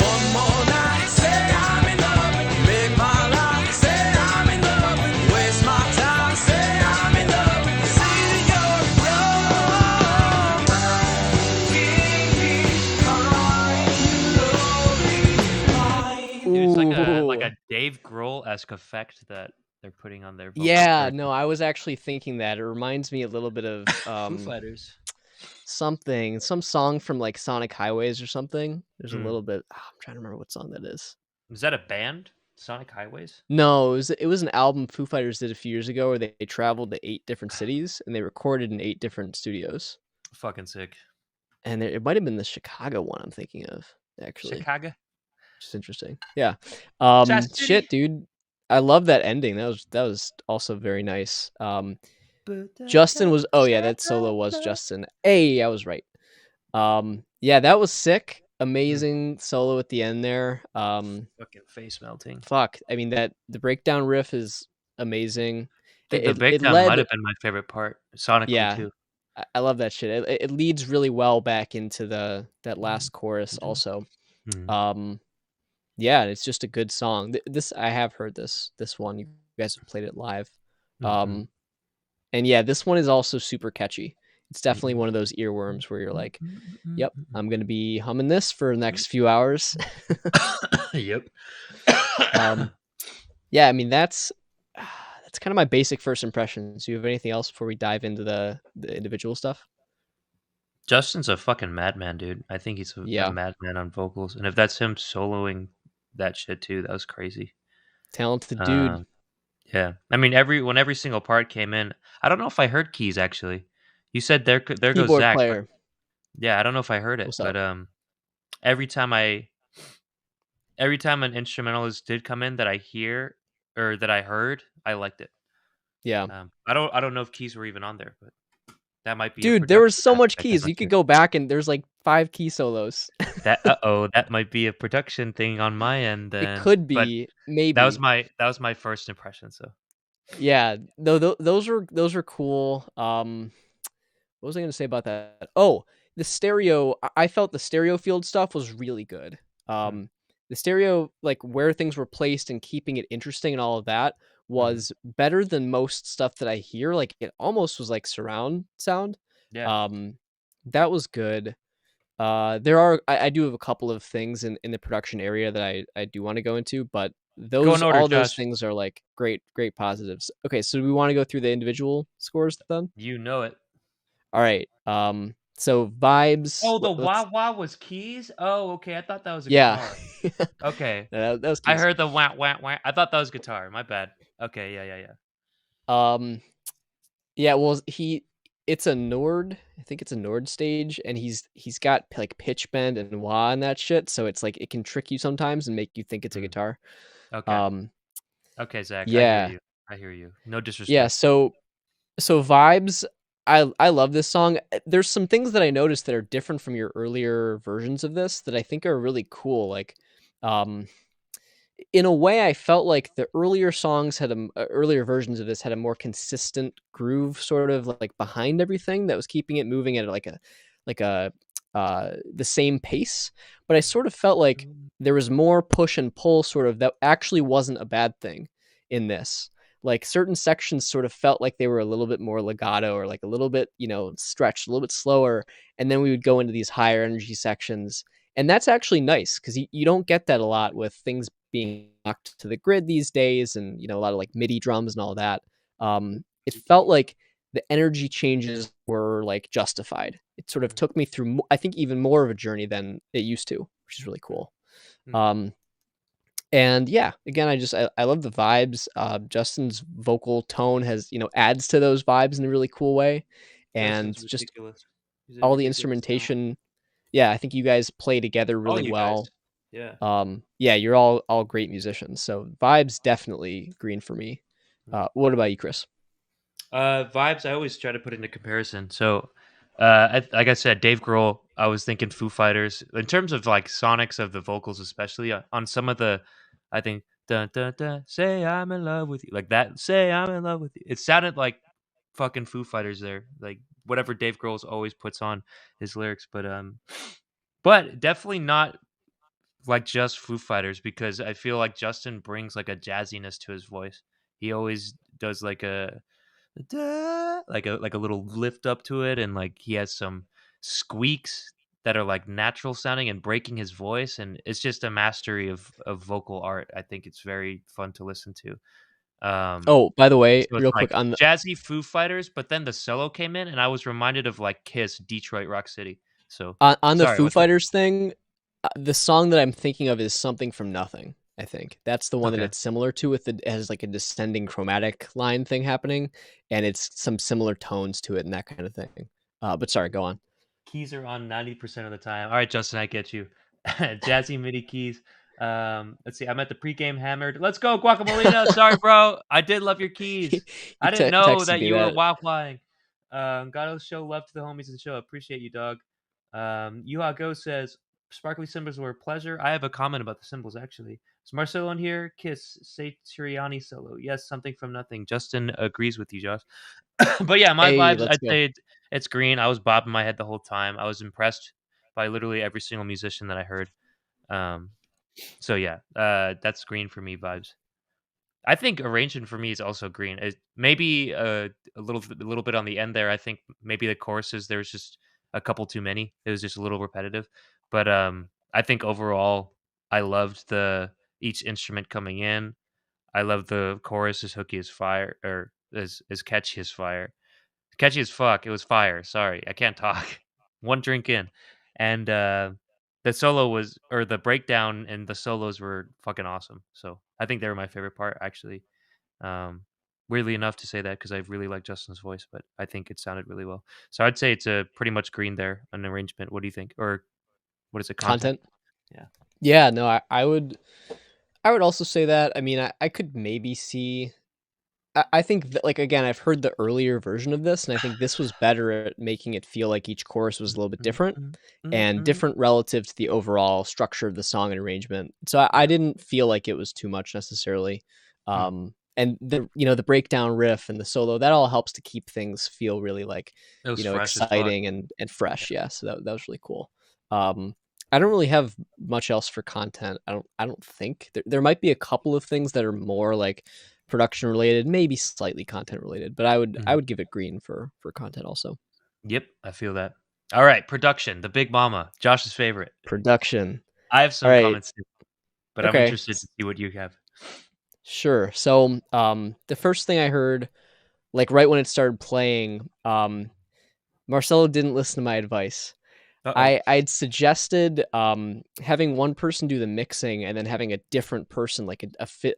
Speaker 3: One more night, say I'm in love with you. Make my life, say I'm in love with you. Waste my time, say I'm in love with you. See that you're in love. Keep behind you, love me.
Speaker 1: Dude, it's like
Speaker 2: Ooh.
Speaker 1: a Dave Grohl-esque effect that they're putting on their vocal
Speaker 2: Yeah,
Speaker 1: cords.
Speaker 2: no, I was actually thinking that. It reminds me a little bit of
Speaker 1: Foo Fighters.
Speaker 2: some song from like Sonic Highways or something. There's a
Speaker 1: Hmm.
Speaker 2: little bit. I'm trying to remember what song that is.
Speaker 1: Is that a band? Sonic Highways?
Speaker 2: No, it was an album Foo Fighters did a few years ago where they traveled to 8 different cities and they recorded in 8 different studios.
Speaker 1: Fucking sick.
Speaker 2: And it might have been the Chicago one I'm thinking of, actually.
Speaker 1: Chicago?
Speaker 2: Which is interesting. Yeah.
Speaker 1: Shot City.
Speaker 2: Shit, dude. I love that ending. That was also very nice. Justin was oh yeah, that solo was Justin. Hey, I was right. Yeah, that was sick.
Speaker 1: Mm,
Speaker 2: Amazing solo at the end there.
Speaker 1: fucking face melting.
Speaker 2: Fuck. I mean that the breakdown riff is amazing.
Speaker 1: Dude, the
Speaker 2: It
Speaker 1: breakdown might
Speaker 2: led
Speaker 1: have been my favorite part, sonically
Speaker 2: yeah.
Speaker 1: too.
Speaker 2: I love that shit. It leads really well back into that last chorus also.
Speaker 1: Mhm,
Speaker 2: Um yeah, it's just a good song. This I have heard this one. You guys have played it live.
Speaker 1: mhm,
Speaker 2: Um and yeah, this one is also super catchy. It's definitely
Speaker 1: mhm,
Speaker 2: one of those earworms where you're like,
Speaker 1: mhm,
Speaker 2: "Yep,
Speaker 1: mhm.
Speaker 2: I'm going to be humming this for the next few hours."
Speaker 1: Yep.
Speaker 2: um yeah, I mean that's kind of my basic first impressions. Do you have anything else before we dive into the individual stuff?
Speaker 1: Justin's a fucking madman, dude. I think he's a
Speaker 2: Yeah,
Speaker 1: madman on vocals, and if that's him soloing that shit too, that was crazy.
Speaker 2: talented dude,
Speaker 1: Um, yeah. I mean, every single part came in. I don't know if I heard keys actually. You said there goes
Speaker 2: keyboard
Speaker 1: Zach, but
Speaker 2: player.
Speaker 1: yeah, I don't know if I heard it,
Speaker 2: What's
Speaker 1: but
Speaker 2: up?
Speaker 1: every time I every time an instrumentalist did come in that I hear or that I heard, I liked it.
Speaker 2: Yeah.
Speaker 1: I don't know if keys were even on there, but that might be a
Speaker 2: Dude, there was
Speaker 1: production
Speaker 2: so much
Speaker 1: aspect. I'm
Speaker 2: keys.
Speaker 1: not
Speaker 2: You could
Speaker 1: sure.
Speaker 2: go back and there's like 5 key solos.
Speaker 1: That uh-oh, that might be a production thing on my end
Speaker 2: It
Speaker 1: then.
Speaker 2: could
Speaker 1: But
Speaker 2: be, maybe.
Speaker 1: that was my first impression, so
Speaker 2: Yeah, no, those were cool. What was I gonna say about that? Oh, the stereo. I felt the stereo field stuff was really good.
Speaker 1: mm,
Speaker 2: Um, the stereo, like where things were placed and keeping it interesting and all of that,
Speaker 1: mhm.
Speaker 2: was better than most stuff that I hear. Like it almost was like surround sound.
Speaker 1: Yeah.
Speaker 2: Um, that was good. There are I do have a couple of things in the production area that I do want to go into, but
Speaker 1: Go in
Speaker 2: those
Speaker 1: order,
Speaker 2: all those
Speaker 1: Josh.
Speaker 2: things are like great positives. Okay, so do we want to go through the individual scores then?
Speaker 1: You know it.
Speaker 2: All right. So vibes.
Speaker 1: Oh, the
Speaker 2: Let's.
Speaker 1: wah wah was keys? Oh, okay, I thought that was a
Speaker 2: Yeah.
Speaker 1: guitar. Okay.
Speaker 2: That was
Speaker 1: I
Speaker 2: keys.
Speaker 1: heard the wah wah wah. I thought that was guitar, my bad. Okay, yeah, yeah, yeah.
Speaker 2: Um. Yeah. Well, it's a Nord. I think it's a Nord stage, and he's got like pitch bend and wah and that shit. So it's like it can trick you sometimes and make you think it's a
Speaker 1: Mm,
Speaker 2: guitar.
Speaker 1: okay.
Speaker 2: Um.
Speaker 1: Okay, Zach, I hear
Speaker 2: Yeah.
Speaker 1: you. I hear you. No
Speaker 2: Yeah.
Speaker 1: disrespect.
Speaker 2: So vibes. I love this song. There's some things that I noticed that are different from your earlier versions of this that I think are really cool. Like, um, in a way, I felt like the earlier songs had earlier versions of this had a more consistent groove, sort of like behind everything that was keeping it moving at like a the same pace. But I sort of felt like there was more push and pull, sort of that actually wasn't a bad thing in this. Like certain sections sort of felt like they were a little bit more legato or like a little bit, stretched, a little bit slower, and then we would go into these higher energy sections, and that's actually nice because you don't get that a lot with things being locked to the grid these days, and a lot of like MIDI drums and all that. It felt like the energy changes were like justified. It sort of took me through, I think, even more of a journey than it used to, which is really cool.
Speaker 1: Mhm.
Speaker 2: Um, and yeah, again, I love the vibes. Justin's vocal tone has adds to those vibes in a really cool way, and
Speaker 1: Justin's
Speaker 2: just
Speaker 1: ridiculous. He's a
Speaker 2: all the
Speaker 1: ridiculous talent.
Speaker 2: instrumentation. Yeah, I think you guys play together
Speaker 1: All
Speaker 2: really
Speaker 1: you guys.
Speaker 2: well.
Speaker 1: Yeah.
Speaker 2: Yeah, you're all great musicians. So vibes definitely green for me.
Speaker 1: Mm.
Speaker 2: What about you, Chris?
Speaker 1: Vibes, I always try to put into comparison. So, like I said, Dave Grohl, I was thinking Foo Fighters in terms of like sonics of the vocals, especially on some of the, I think, dun, dun, dun, say I'm in love with you, like that, say I'm in love with you. It sounded like fucking Foo Fighters there, like whatever Dave Grohl's always puts on his lyrics, but definitely not like just Foo Fighters because I feel like Justin brings like a jazziness to his voice. He always does like a like a little lift up to it, and like he has some squeaks that are like natural sounding and breaking his voice, and it's just a mastery of vocal art. I think it's very fun to listen to. Um,
Speaker 2: Oh, by the way,
Speaker 1: so it's
Speaker 2: real quick
Speaker 1: like jazzy Foo Fighters, but then the solo came in, and I was reminded of like Kiss, Detroit Rock City. So
Speaker 2: on the
Speaker 1: sorry,
Speaker 2: Foo
Speaker 1: what's up?
Speaker 2: Fighters thing, the song that I'm thinking of is "Something from Nothing." I think that's the one that
Speaker 1: Okay.
Speaker 2: it's similar to, with it has like a descending chromatic line thing happening, and it's some similar tones to it and that kind of thing. But sorry, go on.
Speaker 1: Keys are on 90% of the time. All right, Justin, I get you. Jazzy MIDI keys. Let's see. I'm at the pregame hammered. Let's go, Guacamolina. Sorry, bro. I did love your keys.
Speaker 2: He
Speaker 1: I didn't know
Speaker 2: texted
Speaker 1: that
Speaker 2: me
Speaker 1: you were
Speaker 2: that.
Speaker 1: waffling. Gotta show love to the homies in the show. Appreciate you, dog. Yuha Go says sparkly symbols were a pleasure. I have a comment about the symbols actually. Is Marcelo in here? Kiss Satriani solo. Yes, something from nothing. Justin agrees with you, Josh. But yeah, my
Speaker 2: Hey,
Speaker 1: vibes.
Speaker 2: let's
Speaker 1: I'd
Speaker 2: go.
Speaker 1: say it's green. I was bobbing my head the whole time. I was impressed by literally every single musician that I heard. Um, so yeah, that's green for me vibes. I think arrangement for me is also green. It, maybe a little bit on the end there. I think maybe the choruses there was just a couple too many. It was just a little repetitive. But I think overall I loved the each instrument coming in. I love the chorus as hooky as fire or as catchy as fire. Catchy as fuck. It was fire. Sorry, I can't talk. One drink in, and the solo was or the breakdown and the solos were fucking awesome. So I think they were my favorite part actually. Um, weirdly enough to say that because I really like Justin's voice, but I think it sounded really well. So I'd say it's a pretty much green there, an arrangement. What do you think? Or what is it? Content?
Speaker 2: Content.
Speaker 1: Yeah.
Speaker 2: Yeah, no, I would also say that. I mean, I could maybe see. I think that, like, again, I've heard the earlier version of this, and I think this was better at making it feel like each chorus was a little bit
Speaker 1: Mm,
Speaker 2: different
Speaker 1: mm,
Speaker 2: and
Speaker 1: mm.
Speaker 2: different relative to the overall structure of the song and arrangement. So I
Speaker 1: Yeah.
Speaker 2: didn't feel like it was too much necessarily.
Speaker 1: Mm.
Speaker 2: And the breakdown riff and the solo, that all helps to keep things feel really like,
Speaker 1: It was fresh as fuck.
Speaker 2: exciting and
Speaker 1: Yeah.
Speaker 2: fresh. Yeah. So that was really cool. Um, I don't really have much else for content. I don't think there might be a couple of things that are more like production related, maybe slightly content related, but I
Speaker 1: Mhm.
Speaker 2: would give it green for content also.
Speaker 1: Yep, I feel that. All right, production, the big mama, Josh's favorite.
Speaker 2: Production.
Speaker 1: I have
Speaker 2: All
Speaker 1: some
Speaker 2: right.
Speaker 1: comments too, but I'm
Speaker 2: Okay.
Speaker 1: interested to see what you have.
Speaker 2: Sure. So, the first thing I heard, like right when it started playing, Marcelo didn't listen to my advice.
Speaker 1: Uh-oh.
Speaker 2: I'd suggested having one person do the mixing and then having a different person, like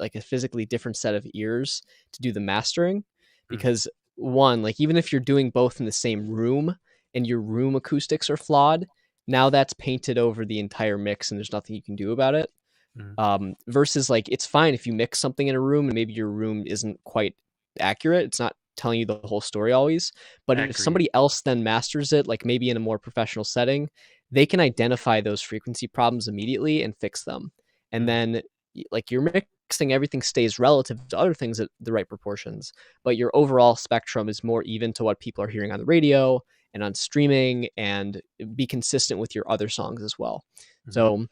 Speaker 2: like a physically different set of ears to do the mastering,
Speaker 1: Mm,
Speaker 2: because one, like even if you're doing both in the same room and your room acoustics are flawed, now that's painted over the entire mix and there's nothing you can do about it.
Speaker 1: mm,
Speaker 2: Versus like it's fine if you mix something in a room and maybe your room isn't quite accurate. It's not telling you the whole story always. But if
Speaker 1: agreed.
Speaker 2: somebody else then masters it, like maybe in a more professional setting, they can identify those frequency problems immediately and fix them. And
Speaker 1: Mm,
Speaker 2: then like your mixing, everything stays relative to other things at the right proportions, but your overall spectrum is more even to what people are hearing on the radio and on streaming and be consistent with your other songs as well.
Speaker 1: mhm,
Speaker 2: So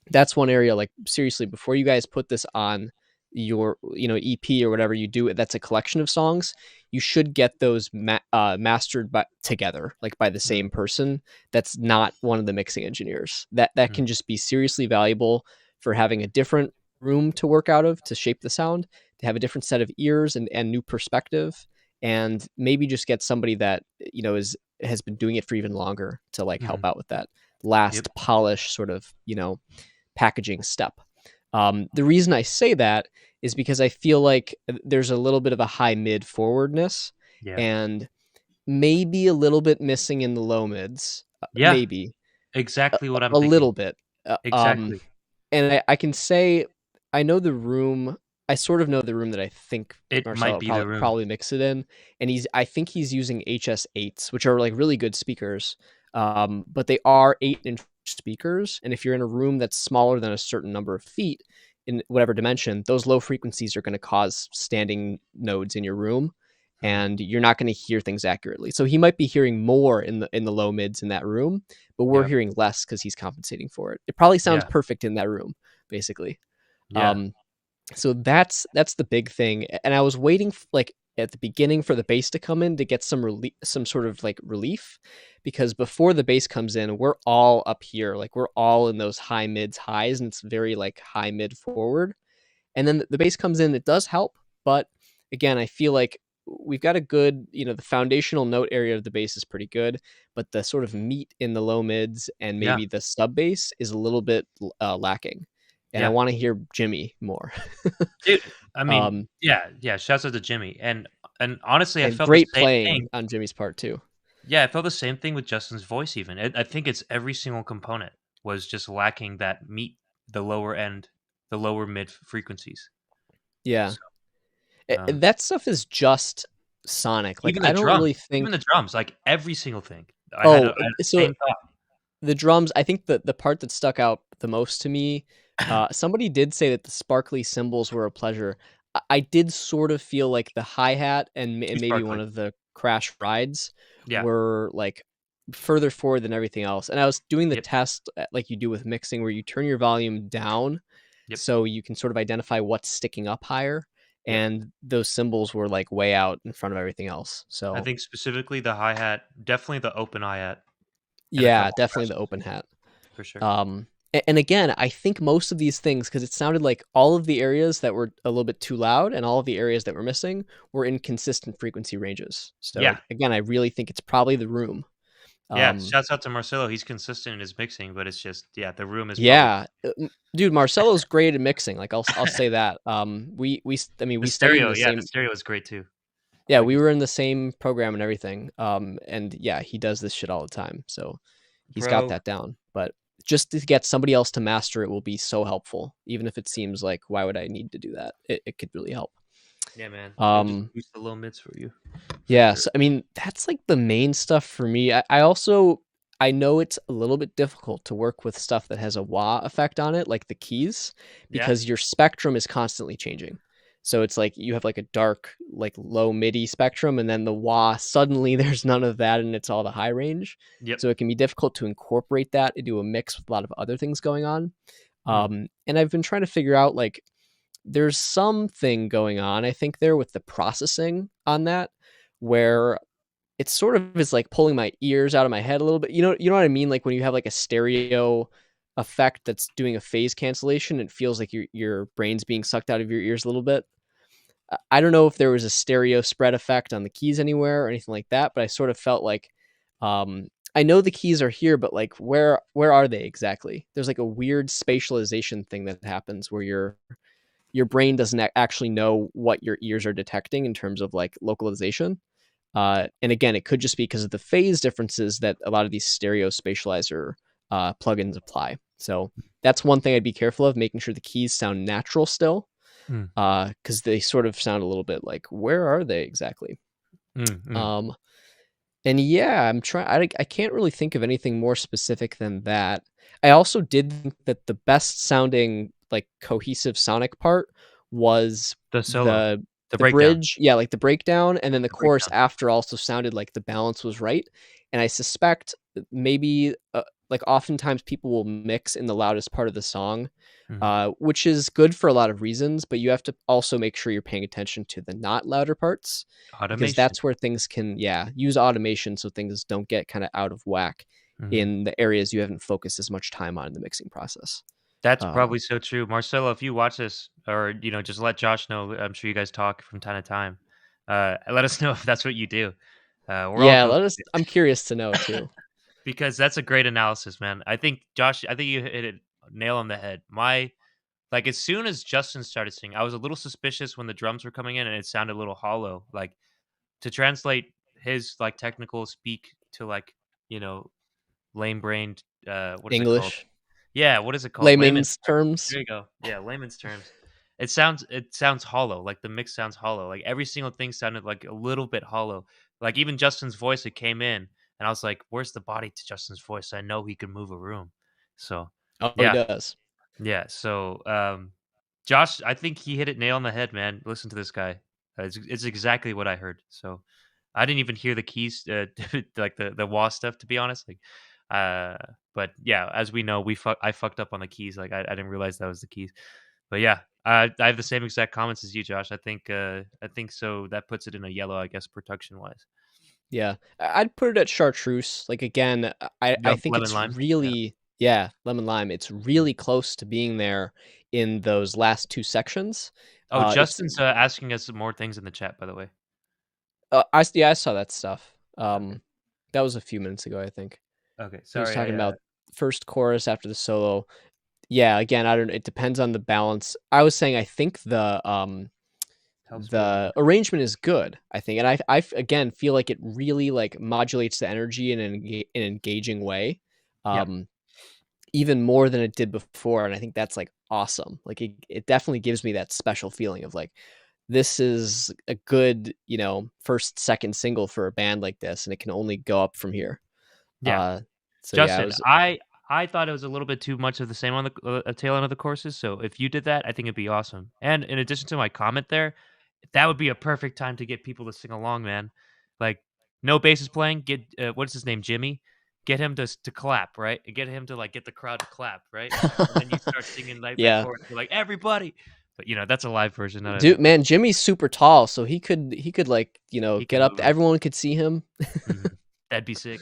Speaker 2: that's one area, like seriously, before you guys put this on your EP or whatever you do, that's a collection of songs, you should get those mastered together, like by the
Speaker 1: mm,
Speaker 2: same person that's not one of the mixing engineers. That
Speaker 1: mm,
Speaker 2: can just be seriously valuable for having a different room to work out of to shape the sound, to have a different set of ears and new perspective, and maybe just get somebody that is has been doing it for even longer to like help
Speaker 1: mhm.
Speaker 2: out with that
Speaker 1: Yep.
Speaker 2: last polish sort of packaging step. The reason I say that is because I feel like there's a little bit of a high mid forwardness
Speaker 1: Yeah.
Speaker 2: and maybe a little bit missing in the low mids,
Speaker 1: Yeah,
Speaker 2: maybe
Speaker 1: exactly what I'm
Speaker 2: a
Speaker 1: thinking.
Speaker 2: little bit. Uh, um,
Speaker 1: Exactly.
Speaker 2: and I can say I know the room. I sort of know the room that I think
Speaker 1: It might
Speaker 2: Marcelo
Speaker 1: be the room.
Speaker 2: probably mix it in, and I think he's using HS8s, which are like really good speakers, but they are 8-inch speakers, and if you're in a room that's smaller than a certain number of feet in whatever dimension, those low frequencies are going to cause standing nodes in your room,
Speaker 1: Mm,
Speaker 2: and you're not going to hear things accurately. So he might be hearing more in the low mids in that room, but we're
Speaker 1: yep.
Speaker 2: hearing less because he's compensating for it. It probably sounds
Speaker 1: Yeah.
Speaker 2: perfect in that room, basically.
Speaker 1: Yeah.
Speaker 2: Um, so that's the big thing. And I was waiting like at the beginning for the bass to come in to get some sort of like relief, because before the bass comes in, we're all up here, like we're all in those high mids highs, and it's very like high mid forward. And then the bass comes in, it does help, but again, I feel like we've got a good, the foundational note area of the bass is pretty good, but the sort of meat in the low mids and
Speaker 1: Yeah.
Speaker 2: maybe the sub bass is a little bit lacking. And I
Speaker 1: Yeah.
Speaker 2: want to hear Jimmy more.
Speaker 1: Dude, I mean,
Speaker 2: um,
Speaker 1: yeah, shouts out to Jimmy, and honestly, I
Speaker 2: and
Speaker 1: felt the
Speaker 2: great
Speaker 1: same thing.
Speaker 2: playing on Jimmy's part too.
Speaker 1: Yeah, I felt the same thing with Justin's voice even. I think it's every single component was just lacking that meat the lower end, the lower mid frequencies.
Speaker 2: Yeah.
Speaker 1: So, um,
Speaker 2: That stuff is just sonic. Like,
Speaker 1: even
Speaker 2: I don't really
Speaker 1: even
Speaker 2: think.
Speaker 1: the drums, like every single thing. I
Speaker 2: Oh,
Speaker 1: had the
Speaker 2: so
Speaker 1: same thought.
Speaker 2: the drums, I think the part that stuck out the most to me, somebody did say that the sparkly cymbals were a pleasure. I did sort of feel like the hi-hat
Speaker 1: Too
Speaker 2: and maybe one
Speaker 1: sparkly.
Speaker 2: of the crash rides
Speaker 1: Yeah.
Speaker 2: were, like, further forward than everything else, and I was doing the
Speaker 1: Yep.
Speaker 2: test, like you do with mixing, where you turn your volume down
Speaker 1: Yep.
Speaker 2: so you can sort of identify what's sticking up higher,
Speaker 1: Yep.
Speaker 2: and those cymbals were, like, way out in front of everything else,
Speaker 1: I
Speaker 2: so
Speaker 1: think specifically the hi-hat, definitely the open hi-hat and a
Speaker 2: yeah,
Speaker 1: couple
Speaker 2: definitely the
Speaker 1: crashes
Speaker 2: open hat.
Speaker 1: for sure.
Speaker 2: And again, I think most of these things, because it sounded like all of the areas that were a little bit too loud and all of the areas that were missing were in consistent frequency ranges. So
Speaker 1: Yeah.
Speaker 2: again, I really think it's probably the room.
Speaker 1: Yeah.
Speaker 2: Um,
Speaker 1: Shouts out to Marcelo. He's consistent in his mixing, but it's just, yeah, the room is probably
Speaker 2: yeah, dude, Marcelo's great at mixing. Like I'll say that. I mean,
Speaker 1: the
Speaker 2: we studied in
Speaker 1: stereo.
Speaker 2: the
Speaker 1: Yeah, the
Speaker 2: same.
Speaker 1: stereo is great too.
Speaker 2: Yeah,
Speaker 1: Like
Speaker 2: we
Speaker 1: you
Speaker 2: were
Speaker 1: said.
Speaker 2: in the same program and everything. And yeah, he does this shit all the time. So he's got
Speaker 1: Bro.
Speaker 2: that down. But just to get somebody else to master it will be so helpful, even if it seems like why would I need to do that? It could really help.
Speaker 1: Yeah, man. It'll just
Speaker 2: Um,
Speaker 1: boost the low mids for you. For
Speaker 2: yeah,
Speaker 1: sure.
Speaker 2: so I mean, that's like the main stuff for me. I also I know it's a little bit difficult to work with stuff that has a wah effect on it, like the keys,
Speaker 1: Yeah.
Speaker 2: because your spectrum is constantly changing. So it's like you have like a dark, like low MIDI spectrum, and then the wah, suddenly there's none of that and it's all the high range.
Speaker 1: Yep.
Speaker 2: So it can be difficult to incorporate that into a mix with a lot of other things going on.
Speaker 1: Mm.
Speaker 2: And I've been trying to figure out like there's something going on, I think, there with the processing on that, where it sort of is like pulling my ears out of my head a little bit. You know what I mean? Like when you have like a stereo effect that's doing a phase cancellation, it feels like your brain's being sucked out of your ears a little bit. I don't know if there was a stereo spread effect on the keys anywhere or anything like that, but I sort of felt like I know the keys are here, but like where are they exactly? There's like a weird spatialization thing that happens where your brain doesn't actually know what your ears are detecting in terms of like localization. And again, it could just be because of the phase differences that a lot of these stereo spatializer plugins apply. So that's one thing I'd be careful of, making sure the keys sound natural still,
Speaker 1: Mm.
Speaker 2: because they sort of sound a little bit like, where are they exactly?
Speaker 1: Mm. Mm.
Speaker 2: Um, and yeah, I'm trying. I can't really think of anything more specific than that. I also did think that the best sounding like cohesive sonic part was
Speaker 1: The solo,
Speaker 2: the
Speaker 1: the
Speaker 2: the
Speaker 1: breakdown,
Speaker 2: bridge, yeah, like the breakdown, and then the
Speaker 1: the
Speaker 2: chorus
Speaker 1: breakdown.
Speaker 2: after also sounded like the balance was right. And I suspect maybe like oftentimes people will mix in the loudest part of the song,
Speaker 1: Mhm.
Speaker 2: which is good for a lot of reasons, but you have to also make sure you're paying attention to the not louder parts, because
Speaker 1: Automation.
Speaker 2: that's where things can, yeah, use automation so things don't get kind of out of whack
Speaker 1: Mhm.
Speaker 2: in the areas you haven't focused as much time on in the mixing process.
Speaker 1: That's
Speaker 2: Um,
Speaker 1: probably so true. Marcelo, if you watch this or, just let Josh know, I'm sure you guys talk from time to time. Let us know if that's what you do. We're all
Speaker 2: yeah,
Speaker 1: go
Speaker 2: I'm curious to know too.
Speaker 1: because that's a great analysis, man. I think Josh, I think you hit it nail on the head. Like as soon as Justin started singing, I was a little suspicious when the drums were coming in and it sounded a little hollow. Like to translate his like technical speak to like, you know, lame brained what is it called?
Speaker 2: English,
Speaker 1: Yeah, what is it called? Layman's
Speaker 2: layman's
Speaker 1: terms.
Speaker 2: terms.
Speaker 1: There you go. Yeah, layman's terms. It sounds hollow. Like the mix sounds hollow. Like every single thing sounded like a little bit hollow. Like even Justin's voice, it came in, and I was like, "Where's the body to Justin's voice? I know he can move a room." So,
Speaker 2: Oh, he
Speaker 1: yeah,
Speaker 2: does.
Speaker 1: yeah. So, Josh, I think he hit it nail on the head, man. Listen to this guy. It's exactly what I heard. So, I didn't even hear the keys, like the wah stuff, to be honest. Like, uh, but yeah, as we know, I fucked up on the keys. Like, I didn't realize that was the keys. But yeah, I have the same exact comments as you, Josh. I think so. That puts it in a yellow, I guess, production wise.
Speaker 2: Yeah, I'd put it at chartreuse. Like again, I
Speaker 1: Yep,
Speaker 2: think
Speaker 1: lemon
Speaker 2: it's
Speaker 1: lime. Yeah.
Speaker 2: really, yeah, lemon lime. It's
Speaker 1: Mm.
Speaker 2: really close to being there in those last two sections.
Speaker 1: Oh,
Speaker 2: It's
Speaker 1: Justin's asking us some more things in the chat, by the way.
Speaker 2: yeah, I saw that stuff.
Speaker 1: Okay.
Speaker 2: That was a few minutes ago, I think.
Speaker 1: Okay.
Speaker 2: He was
Speaker 1: Sorry.
Speaker 2: talking
Speaker 1: I
Speaker 2: about first chorus after the solo. Yeah, again, I don't. It depends on the balance. I was saying I think
Speaker 1: helps build
Speaker 2: the
Speaker 1: momentum.
Speaker 2: arrangement is good, I think, and again feel like it really like modulates the energy in an engaging way.
Speaker 1: Yeah.
Speaker 2: Um, even more than it did before, and I think that's like awesome. Like it definitely gives me that special feeling of like this is a good, first, second single for a band like this, and it can only go up from here.
Speaker 1: Yeah.
Speaker 2: So yeah, I
Speaker 1: Justin,
Speaker 2: was
Speaker 1: I thought it was a little bit too much of the same on the tail end of the courses, so if you did that, I think it'd be awesome. And in addition to my comment there, that would be a perfect time to get people to sing along, man. Like, no bass is playing, get, what's his name, Jimmy? Get him to clap, right? And get him to, like, get the crowd to clap, right? And then you start singing that
Speaker 2: yeah.
Speaker 1: chorus, you're like, "Everybody!" But, that's a live version, not a
Speaker 2: Dude, man, Jimmy's super tall, so he could like,
Speaker 1: he
Speaker 2: get
Speaker 1: can
Speaker 2: up.
Speaker 1: move it.
Speaker 2: Everyone could see him.
Speaker 1: Mhm. That'd be sick.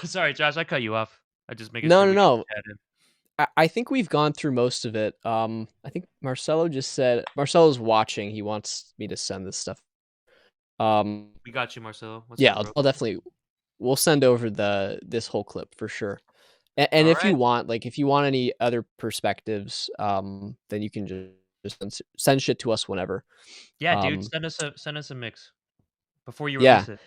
Speaker 1: Sorry, Josh, I cut you off. I just making
Speaker 2: No,
Speaker 1: sure
Speaker 2: no,
Speaker 1: we get
Speaker 2: no.
Speaker 1: the chat in.
Speaker 2: I think we've gone through most of it. I think Marcelo just said Marcelo's watching. He wants me to send this stuff. Um,
Speaker 1: We got you, Marcelo. What's
Speaker 2: yeah,
Speaker 1: up, bro?
Speaker 2: I'll definitely we'll send over this whole clip for sure. And if you
Speaker 1: Alright.
Speaker 2: want, like, if you want any other perspectives, then you can just send shit to us whenever.
Speaker 1: Yeah, dude,
Speaker 2: Um,
Speaker 1: send us a mix before you
Speaker 2: yeah,
Speaker 1: release it.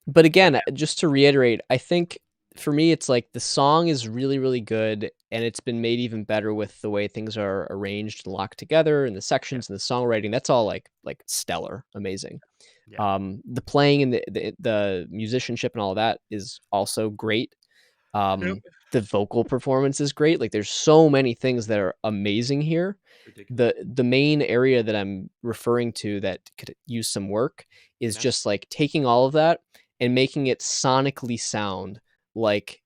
Speaker 2: but
Speaker 1: But
Speaker 2: again, just to reiterate, I think for me, it's like the song is really, really good, and it's been made even better with the way things are arranged and locked together, and the
Speaker 1: yeah,
Speaker 2: sections and the songwriting. That's all like stellar, amazing.
Speaker 1: yeah.
Speaker 2: The playing and the musicianship and all of that is also great.
Speaker 1: Yep.
Speaker 2: The vocal performance is great. Like there's so many things that are amazing here.
Speaker 1: Ridiculous.
Speaker 2: The main area that I'm referring to that could use some work is
Speaker 1: Yeah.
Speaker 2: just like taking all of that and making it sonically sound like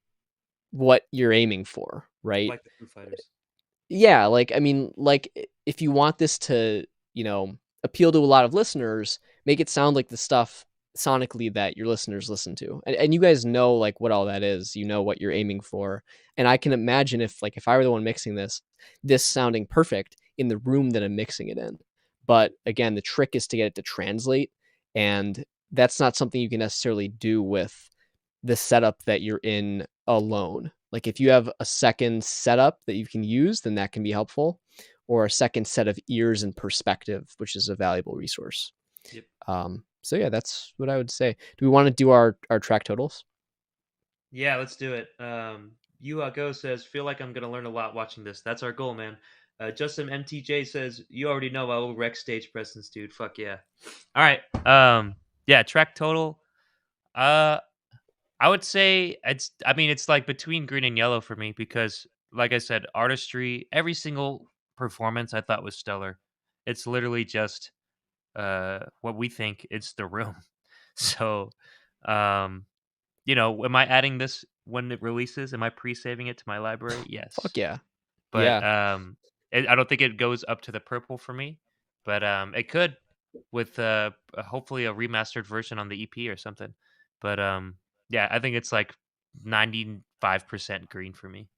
Speaker 2: what you're aiming for, right?
Speaker 1: Like the Foo Fighters.
Speaker 2: Yeah, like I mean, like if you want this to, appeal to a lot of listeners, make it sound like the stuff sonically that your listeners listen to. And you guys know like what all that is. You know what you're aiming for. And I can imagine if I were the one mixing this sounding perfect in the room that I'm mixing it in. But again, the trick is to get it to translate, and that's not something you can necessarily do with the setup that you're in alone. Like if you have a second setup that you can use, then that can be helpful, or a second set of ears and perspective, which is a valuable resource.
Speaker 1: Yep.
Speaker 2: So yeah, that's what I would say. Do we want to do our track totals?
Speaker 1: Yeah, let's do it. Go says, "Feel like I'm gonna learn a lot watching this." That's our goal, man. Justin MTJ says, "You already know I will wreck stage presence, dude. Fuck yeah." All right. Yeah, track total. Uh, I would say it's like between green and yellow for me because, like I said, artistry. Every single performance I thought was stellar. It's literally just what we think. It's the room. So, um, am I adding this when it releases? Am I pre-saving it to my library? Yes.
Speaker 2: Fuck yeah,
Speaker 1: But,
Speaker 2: yeah,
Speaker 1: I don't think it goes up to the purple for me, but, it could with, hopefully a remastered version on the EP or something. But, yeah, I think it's like 95% green for me.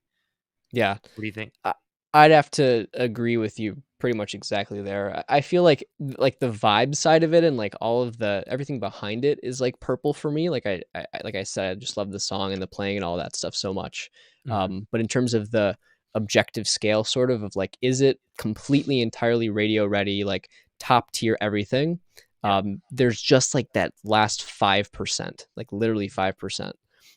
Speaker 2: yeah.
Speaker 1: What do you think?
Speaker 2: I, I'd have to agree with you pretty much exactly there. I feel like the vibe side of it and like all of the everything behind it is like purple for me. Like like I said, I just love the song and the playing and all that stuff so much.
Speaker 1: Mhm.
Speaker 2: But in terms of the objective scale, sort of like, is it completely entirely radio ready, like top tier everything?
Speaker 1: Yep.
Speaker 2: There's just like that last 5%, like literally 5%.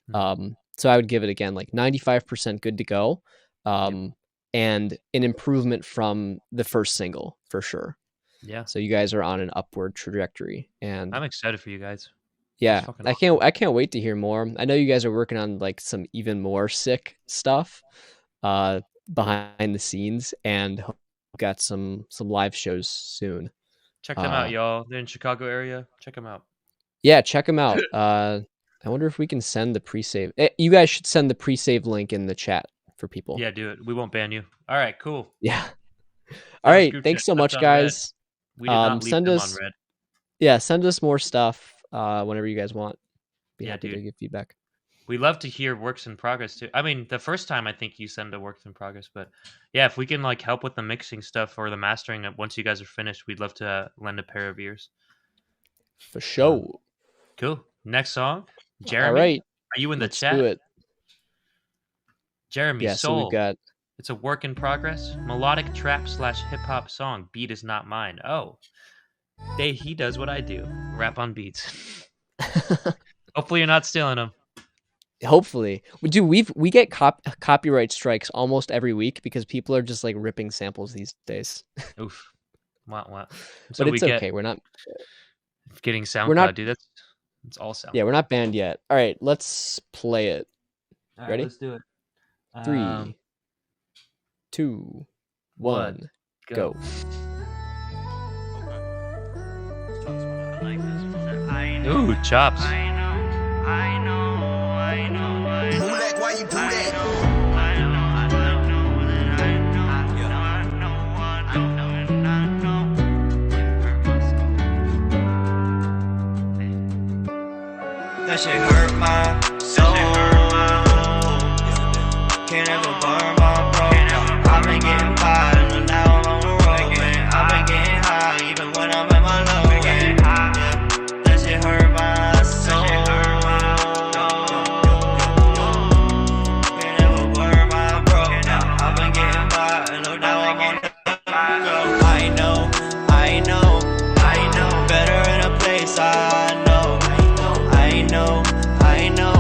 Speaker 1: Mhm.
Speaker 2: So I would give it again like 95% good to go.
Speaker 1: Yep.
Speaker 2: Um, and an improvement from the first single for sure.
Speaker 1: Yeah.
Speaker 2: So you guys are on an upward trajectory, and
Speaker 1: I'm excited for you guys. That's
Speaker 2: yeah,
Speaker 1: fucking
Speaker 2: I
Speaker 1: awesome.
Speaker 2: can't wait to hear more. I know you guys are working on like some even more sick stuff behind the scenes, and got some live shows soon.
Speaker 1: Check them out,
Speaker 2: Uh
Speaker 1: y'all. They're in Chicago area. Check them out.
Speaker 2: yeah, check them out. I wonder if we can send the pre-save. You guys should send the pre-save link in the chat for people.
Speaker 1: Yeah, do it. We won't ban you. All right, cool.
Speaker 2: Yeah. All
Speaker 1: Send us
Speaker 2: right,
Speaker 1: group chat.
Speaker 2: thanks so
Speaker 1: Left
Speaker 2: much
Speaker 1: on red.
Speaker 2: guys.
Speaker 1: We did not leave
Speaker 2: Send
Speaker 1: them on
Speaker 2: us
Speaker 1: red.
Speaker 2: Yeah, send us more stuff whenever you guys want. Be
Speaker 1: Yeah,
Speaker 2: happy to
Speaker 1: dude.
Speaker 2: give feedback.
Speaker 1: We love to hear works in progress too. I mean, the first time I think you send a works in progress, but yeah, if we can like help with the mixing stuff or the mastering once you guys are finished, we'd love to lend a pair of ears.
Speaker 2: For
Speaker 1: Um,
Speaker 2: sure.
Speaker 1: cool. Next song,
Speaker 2: All
Speaker 1: Jeremy.
Speaker 2: right,
Speaker 1: Are you in the
Speaker 2: let's do
Speaker 1: chat?
Speaker 2: it.
Speaker 1: Jeremy
Speaker 2: Yeah, so we've
Speaker 1: Soul.
Speaker 2: got
Speaker 1: It's a work in progress. Melodic trap / hip hop song. Beat is not mine. Oh, he does what I do. Rap on beats. Hopefully you're not stealing them.
Speaker 2: Hopefully, dude, we get copyright strikes almost every week because people are just like ripping samples these days.
Speaker 1: Oof. Wow, wow. So
Speaker 2: But
Speaker 1: we
Speaker 2: it's
Speaker 1: get
Speaker 2: okay.
Speaker 1: getting
Speaker 2: We're not
Speaker 1: SoundCloud, dude. It's all
Speaker 2: yeah, we're
Speaker 1: SoundCloud.
Speaker 2: not banned yet. All right, let's play it.
Speaker 1: All right,
Speaker 2: Ready?
Speaker 1: let's do it.
Speaker 2: 3, 2,
Speaker 1: One,
Speaker 2: 1,
Speaker 1: go.
Speaker 2: go.
Speaker 1: Ooh, chops.
Speaker 3: Mulek, why you do that? That shit hurt my soul. Can't ever burn my bro. I've been getting by, and now I'm on the road. Man. I've been getting high, even when I'm at my low. Yeah. That shit hurt my soul. Can't ever burn my bro. I've been getting by, and now I'm on the road. I know, better in a place I know. I know,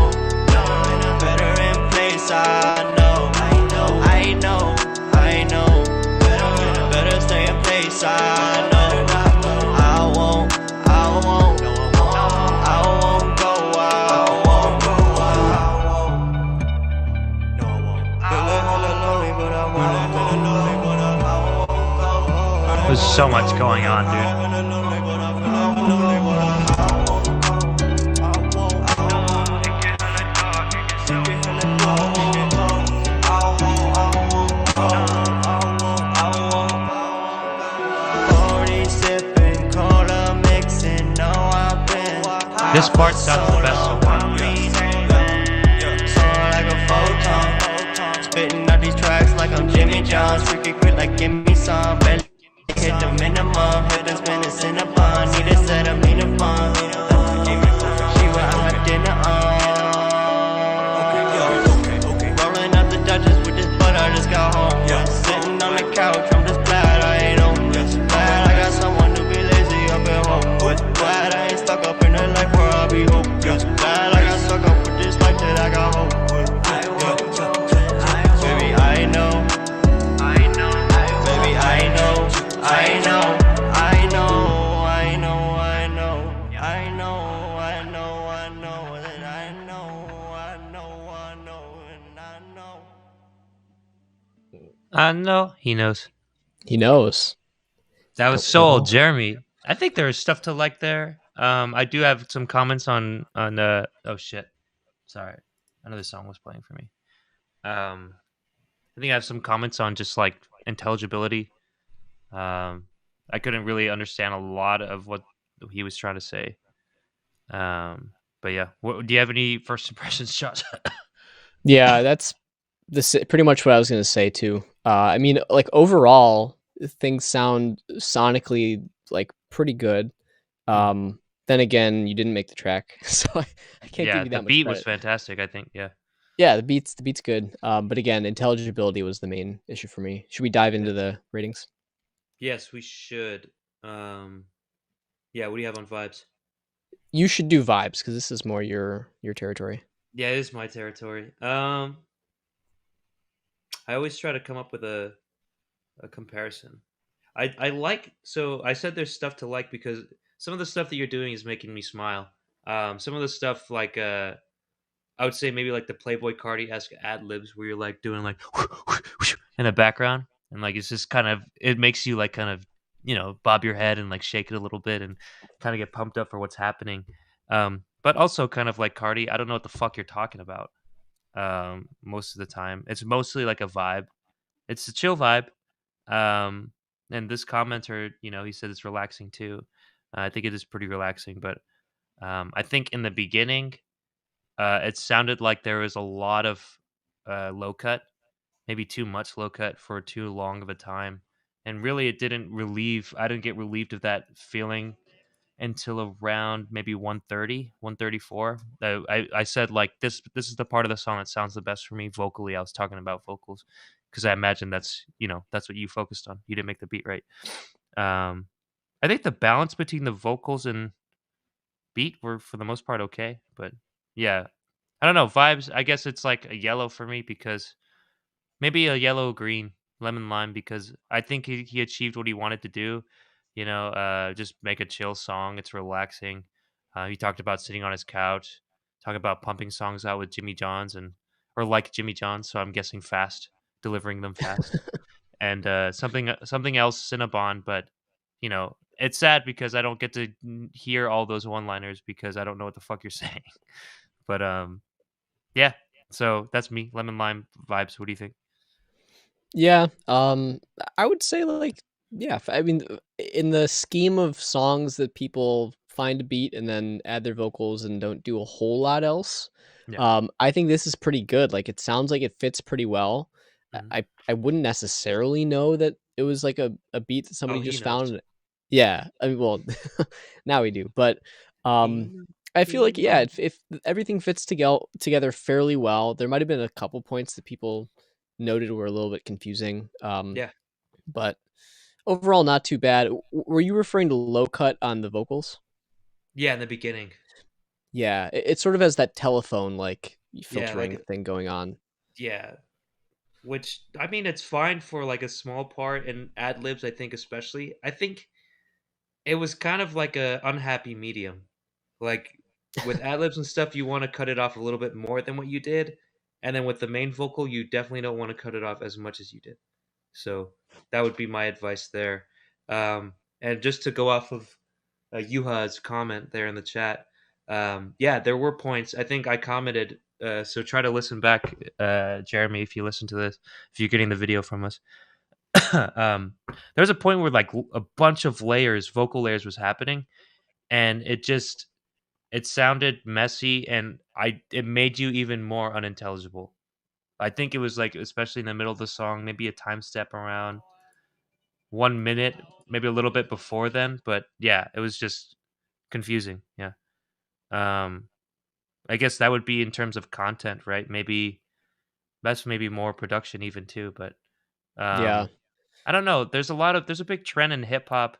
Speaker 3: better in place I know. I know, better stay in place I know. I won't go, I won't.
Speaker 1: There's so much going on, dude. This part sounds the best so far.
Speaker 3: Like a photon, spitting out these tracks like I'm Jimmy John's. Freaky quick like give me some. Belly hit the minimum, hit and spin a cinnabon. Need a set up, need a bun. She went out her dinner on. Rolling up the Dutchess with this butt, I just got home. Sitting on the couch, I'm just glad I ain't home. Glad I got someone to be lazy up at home. Glad I ain't stuck up in a life where I'll be hope. Glad I got stuck up with this life that I got hope. Baby, I know. Baby, I know.
Speaker 1: I know. He knows.
Speaker 2: He knows.
Speaker 1: That was
Speaker 2: Don't
Speaker 1: so
Speaker 2: we
Speaker 1: old,
Speaker 2: all?
Speaker 1: Jeremy. I think there is stuff to like there. I do have some comments on oh shit. Sorry. Another song was playing for me. I think I have some comments on just like intelligibility. I couldn't really understand a lot of what he was trying to say. But yeah, do you have any first impressions, Josh?
Speaker 2: Yeah, that's pretty much what I was gonna say too. I mean, like overall, things sound sonically like pretty good. Then again, you didn't make the track, so I can't give
Speaker 1: Yeah,
Speaker 2: you
Speaker 1: the
Speaker 2: that much
Speaker 1: beat was
Speaker 2: credit.
Speaker 1: fantastic. I think. Yeah.
Speaker 2: Yeah, the beat's good. But again, intelligibility was the main issue for me. Should we dive into the ratings?
Speaker 1: Yes, we should. Yeah. What do you have on vibes?
Speaker 2: You should do vibes because this is more your territory.
Speaker 1: Yeah, it is my territory. I always try to come up with a comparison. I like, so I said there's stuff to like because some of the stuff that you're doing is making me smile. Some of the stuff like I would say maybe like the Playboy Cardi-esque ad libs where you're like doing like in the background and like it's just kind of, it makes you like kind of, bob your head and like shake it a little bit and kind of get pumped up for what's happening. But also kind of like Cardi, I don't know what the fuck you're talking about. Most of the time it's mostly like a vibe. It's a chill vibe. um and this commenter, he said it's relaxing too. I think it is pretty relaxing, but I think in the beginning it sounded like there was a lot of low cut, maybe too much low cut for too long of a time, and really it didn't relieve, I didn't get relieved of that feeling until around maybe 130, 134. I said like this is the part of the song that sounds the best for me vocally. I was talking about vocals because I imagine that's, that's what you focused on. You didn't make the beat right. I think the balance between the vocals and beat were for the most part okay, but yeah, I don't know, vibes, I guess it's like a yellow for me because maybe a yellow, green, lemon, lime because I think he achieved what he wanted to do, just make a chill song, it's relaxing. He talked about sitting on his couch, talk about pumping songs out with Jimmy Johns or like Jimmy Johns, so I'm guessing fast, delivering them fast. And, something else, Cinnabon, but, it's sad because I don't get to hear all those one-liners because I don't know what the fuck you're saying. But, yeah, so that's me, lemon lime vibes. What do you think?
Speaker 2: Yeah, I would say like yeah. I mean, in the scheme of songs that people find a beat and then add their vocals and don't do a whole lot else,
Speaker 1: Yeah.
Speaker 2: I think this is pretty good. Like, it sounds like it fits pretty well.
Speaker 1: Mhm.
Speaker 2: I wouldn't necessarily know that it was like a beat that
Speaker 1: Oh,
Speaker 2: somebody
Speaker 1: he
Speaker 2: just
Speaker 1: knows.
Speaker 2: found. Yeah, I mean, well, now we do, but
Speaker 1: He
Speaker 2: um,
Speaker 1: knows.
Speaker 2: I feel like
Speaker 1: He
Speaker 2: yeah,
Speaker 1: knows.
Speaker 2: if everything fits together fairly well, there might have been a couple points that people noted were a little bit confusing.
Speaker 1: Yeah.
Speaker 2: But overall, not too bad. Were you referring to low cut on the vocals?
Speaker 1: Yeah, in the beginning.
Speaker 2: Yeah, it sort of has that telephone like
Speaker 1: Yeah,
Speaker 2: filtering thing going on.
Speaker 1: yeah, which, I mean, it's fine for, like, a small part and ad libs, I think, especially. I think it was kind of like a unhappy medium. Like, with ad libs and stuff, you wanna cut it off a little bit more than what you did, and then with the main vocal, you definitely don't wanna cut it off as much as you did. So, that would be my advice there. And just to go off of, Yuha's comment there in the chat, yeah, there were points. I think I commented, so try to listen back, Jeremy, if you listen to this, if you're getting the video from us. There was a point where, like, a bunch of layers, vocal layers was happening, and it sounded messy, and it made you even more unintelligible. I think it was, like, especially in the middle of the song, maybe a time step around 1 minute, maybe a little bit before then, but yeah, it was just confusing, yeah. Um, I guess that would be in terms of content, right? Maybe that's maybe more production even too, but,
Speaker 2: Yeah.
Speaker 1: um, I don't know, there's a big trend in hip hop.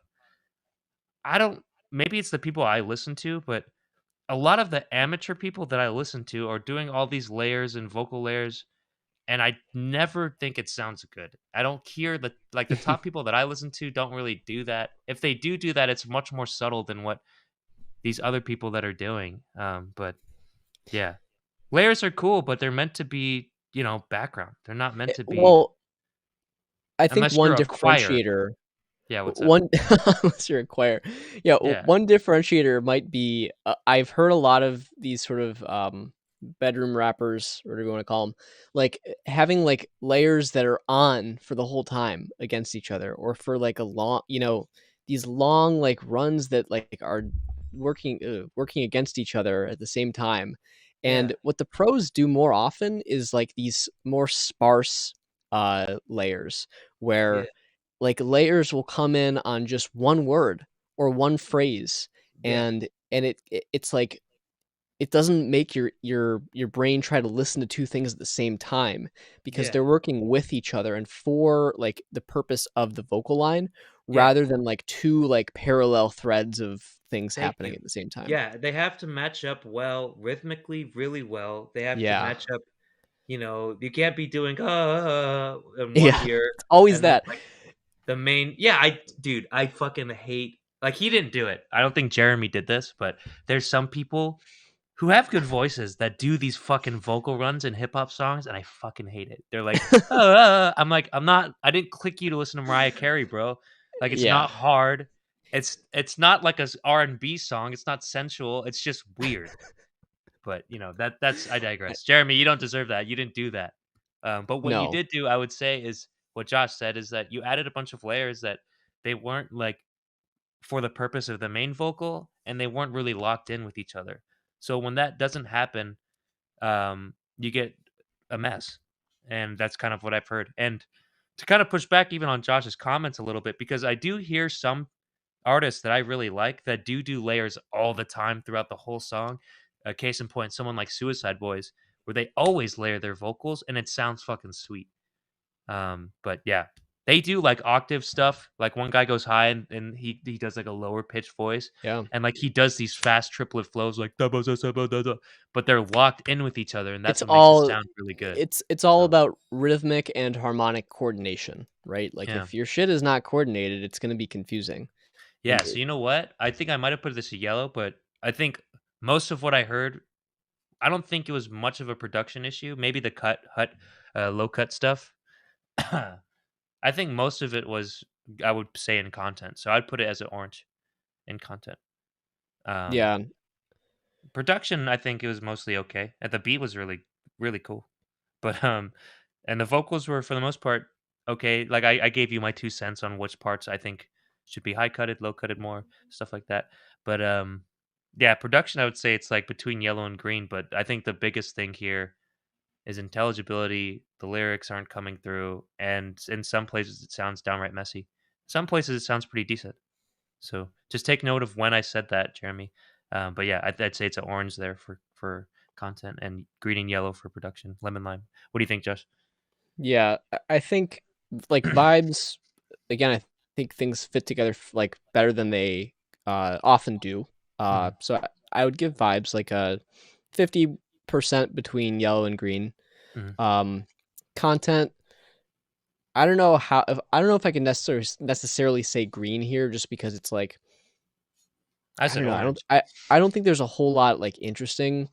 Speaker 1: I don't maybe it's the people I listen to, but a lot of the amateur people that I listen to are doing all these layers and vocal layers, and I never think it sounds good. I don't hear the top people that I listen to don't really do that. If they do that, it's much more subtle than what these other people that are doing. But yeah, layers are cool, but they're meant to be, background. They're not meant to be
Speaker 2: Well, I think
Speaker 1: unless
Speaker 2: one
Speaker 1: you're a choir.
Speaker 2: differentiator.
Speaker 1: Yeah, what's up?
Speaker 2: One unless you're a choir. Yeah,
Speaker 1: Yeah,
Speaker 2: one differentiator might be, I've heard a lot of these sort of, bedroom rappers, whatever you wanna call them, like, having, like, layers that are on for the whole time against each other or for, like, a long these long, like, runs that, like, are working against each other at the same time,
Speaker 1: yeah,
Speaker 2: and what the pros do more often is, like, these more sparse, layers
Speaker 1: yeah,
Speaker 2: where like layers will come in on just one word or one phrase
Speaker 1: yeah,
Speaker 2: and it's like it doesn't make your brain try to listen to two things at the same time because
Speaker 1: yeah,
Speaker 2: they're working with each other and for like the purpose of the vocal line
Speaker 1: yeah.
Speaker 2: rather than like two like parallel threads of things
Speaker 1: Thank
Speaker 2: happening
Speaker 1: you.
Speaker 2: at the same time.
Speaker 1: Yeah, they have to match up well, rhythmically, really well. They have to
Speaker 2: Yeah.
Speaker 1: match up. You can't be doing in one
Speaker 2: Yeah.
Speaker 1: ear
Speaker 2: It's always
Speaker 1: and then
Speaker 2: that.
Speaker 1: like the main. Yeah, dude, I fucking hate. Like he didn't do it. I don't think Jeremy did this, but there's some people who have good voices that do these fucking vocal runs in hip hop songs, and I fucking hate it. They're like, I'm like, I'm not. I didn't click you to listen to Mariah Carey, bro. Like, it's
Speaker 2: Yeah.
Speaker 1: not hard. It's not like a R&B song. It's not sensual. It's just weird. But that's I digress. Jeremy, you don't deserve that. You didn't do that. But what you
Speaker 2: No.
Speaker 1: did do, I would say, is what Josh said is that you added a bunch of layers that they weren't like for the purpose of the main vocal, and they weren't really locked in with each other. So when that doesn't happen, you get a mess, and that's kind of what I've heard. And to kind of push back even on Josh's comments a little bit, because I do hear some artists that I really like that do layers all the time throughout the whole song. Case in point, someone like Suicide Boys, where they always layer their vocals, and it sounds fucking sweet. But yeah, They do like octave stuff. Like one guy goes high and he does like a lower pitched voice,
Speaker 2: Yeah.
Speaker 1: and like he does these fast triplet flows like da ba za sa ba da da, but they're locked in with each other, and that's
Speaker 2: It's
Speaker 1: what makes it
Speaker 2: all
Speaker 1: sound really good.
Speaker 2: it's all
Speaker 1: So
Speaker 2: about rhythmic and harmonic coordination, right? Like
Speaker 1: yeah,
Speaker 2: if your shit is not coordinated, it's going to be confusing. And
Speaker 1: yeah. So you know what? I think I might have put this a yellow, but I think most of what I heard, I don't think it was much of a production issue. Maybe the low cut stuff. I think most of it was, I would say, in content. So I'd put it as an orange in content. Um,
Speaker 2: yeah,
Speaker 1: Production, I think it was mostly okay. And the beat was really, really cool. But and the vocals were for the most part okay. Like I gave you my 2 cents on which parts I think should be high cutted, low cutted more, stuff like that. But yeah, production I would say it's like between yellow and green. But I think the biggest thing here is intelligibility. The lyrics aren't coming through, and in some places it sounds downright messy. Some places it sounds pretty decent. So just take note of when I said that, Jeremy. But yeah, I'd say it's an orange there for content and green and yellow for production. Lemon lime. What do you think, Josh?
Speaker 2: yeah. I think like vibes. Again, I think things fit together like better than they often do.
Speaker 1: Mhm,
Speaker 2: So I would give vibes like a 50% between yellow and green.
Speaker 1: mhm.
Speaker 2: Um, Content. I don't know how. I don't know if I can necessarily say green here, just because it's like
Speaker 1: I
Speaker 2: I
Speaker 1: said
Speaker 2: don't know.
Speaker 1: orange.
Speaker 2: I don't think there's a whole lot like interesting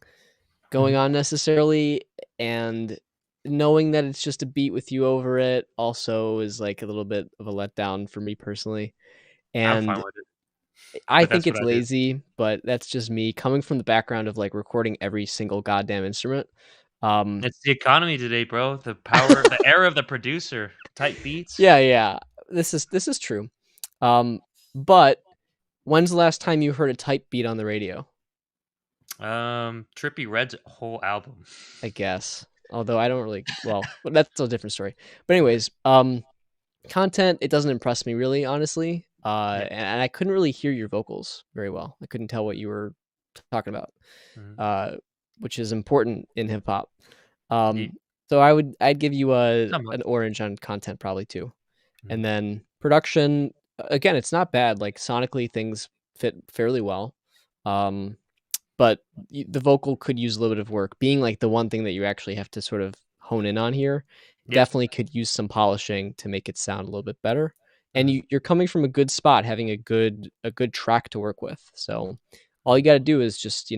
Speaker 2: going
Speaker 1: Mhm.
Speaker 2: on necessarily, and knowing that it's just a beat with you over it also is like a little bit of a letdown for me personally.
Speaker 1: I'm fine
Speaker 2: And
Speaker 1: with it,
Speaker 2: I
Speaker 1: but
Speaker 2: think
Speaker 1: that's what
Speaker 2: it's
Speaker 1: I do.
Speaker 2: lazy, but that's just me coming from the background of like recording every single goddamn instrument. Um,
Speaker 1: It's the economy today, bro. The power, the era of the producer. Type beats.
Speaker 2: yeah, yeah. This is true. But when's the last time you heard a type beat on the radio?
Speaker 1: Trippy Red's whole album.
Speaker 2: I guess. Although I don't really well, that's a different story. But anyways, content, it doesn't impress me really, honestly.
Speaker 1: Yeah.
Speaker 2: And I couldn't really hear your vocals very well. I couldn't tell what you were talking about.
Speaker 1: Mhm.
Speaker 2: Uh, which is important in hip hop.
Speaker 1: Ye-
Speaker 2: So I'd give you a
Speaker 1: Somewhat.
Speaker 2: an orange on content probably too.
Speaker 1: Mhm.
Speaker 2: And then production, again, it's not bad. Like sonically, things fit fairly well. Um, but the vocal could use a little bit of work. Being like the one thing that you actually have to sort of hone in on here,
Speaker 1: Yeah.
Speaker 2: definitely could use some polishing to make it sound a little bit better. And
Speaker 1: Mhm.
Speaker 2: you're coming from a good spot, having a good track to work with. So all you got to do is just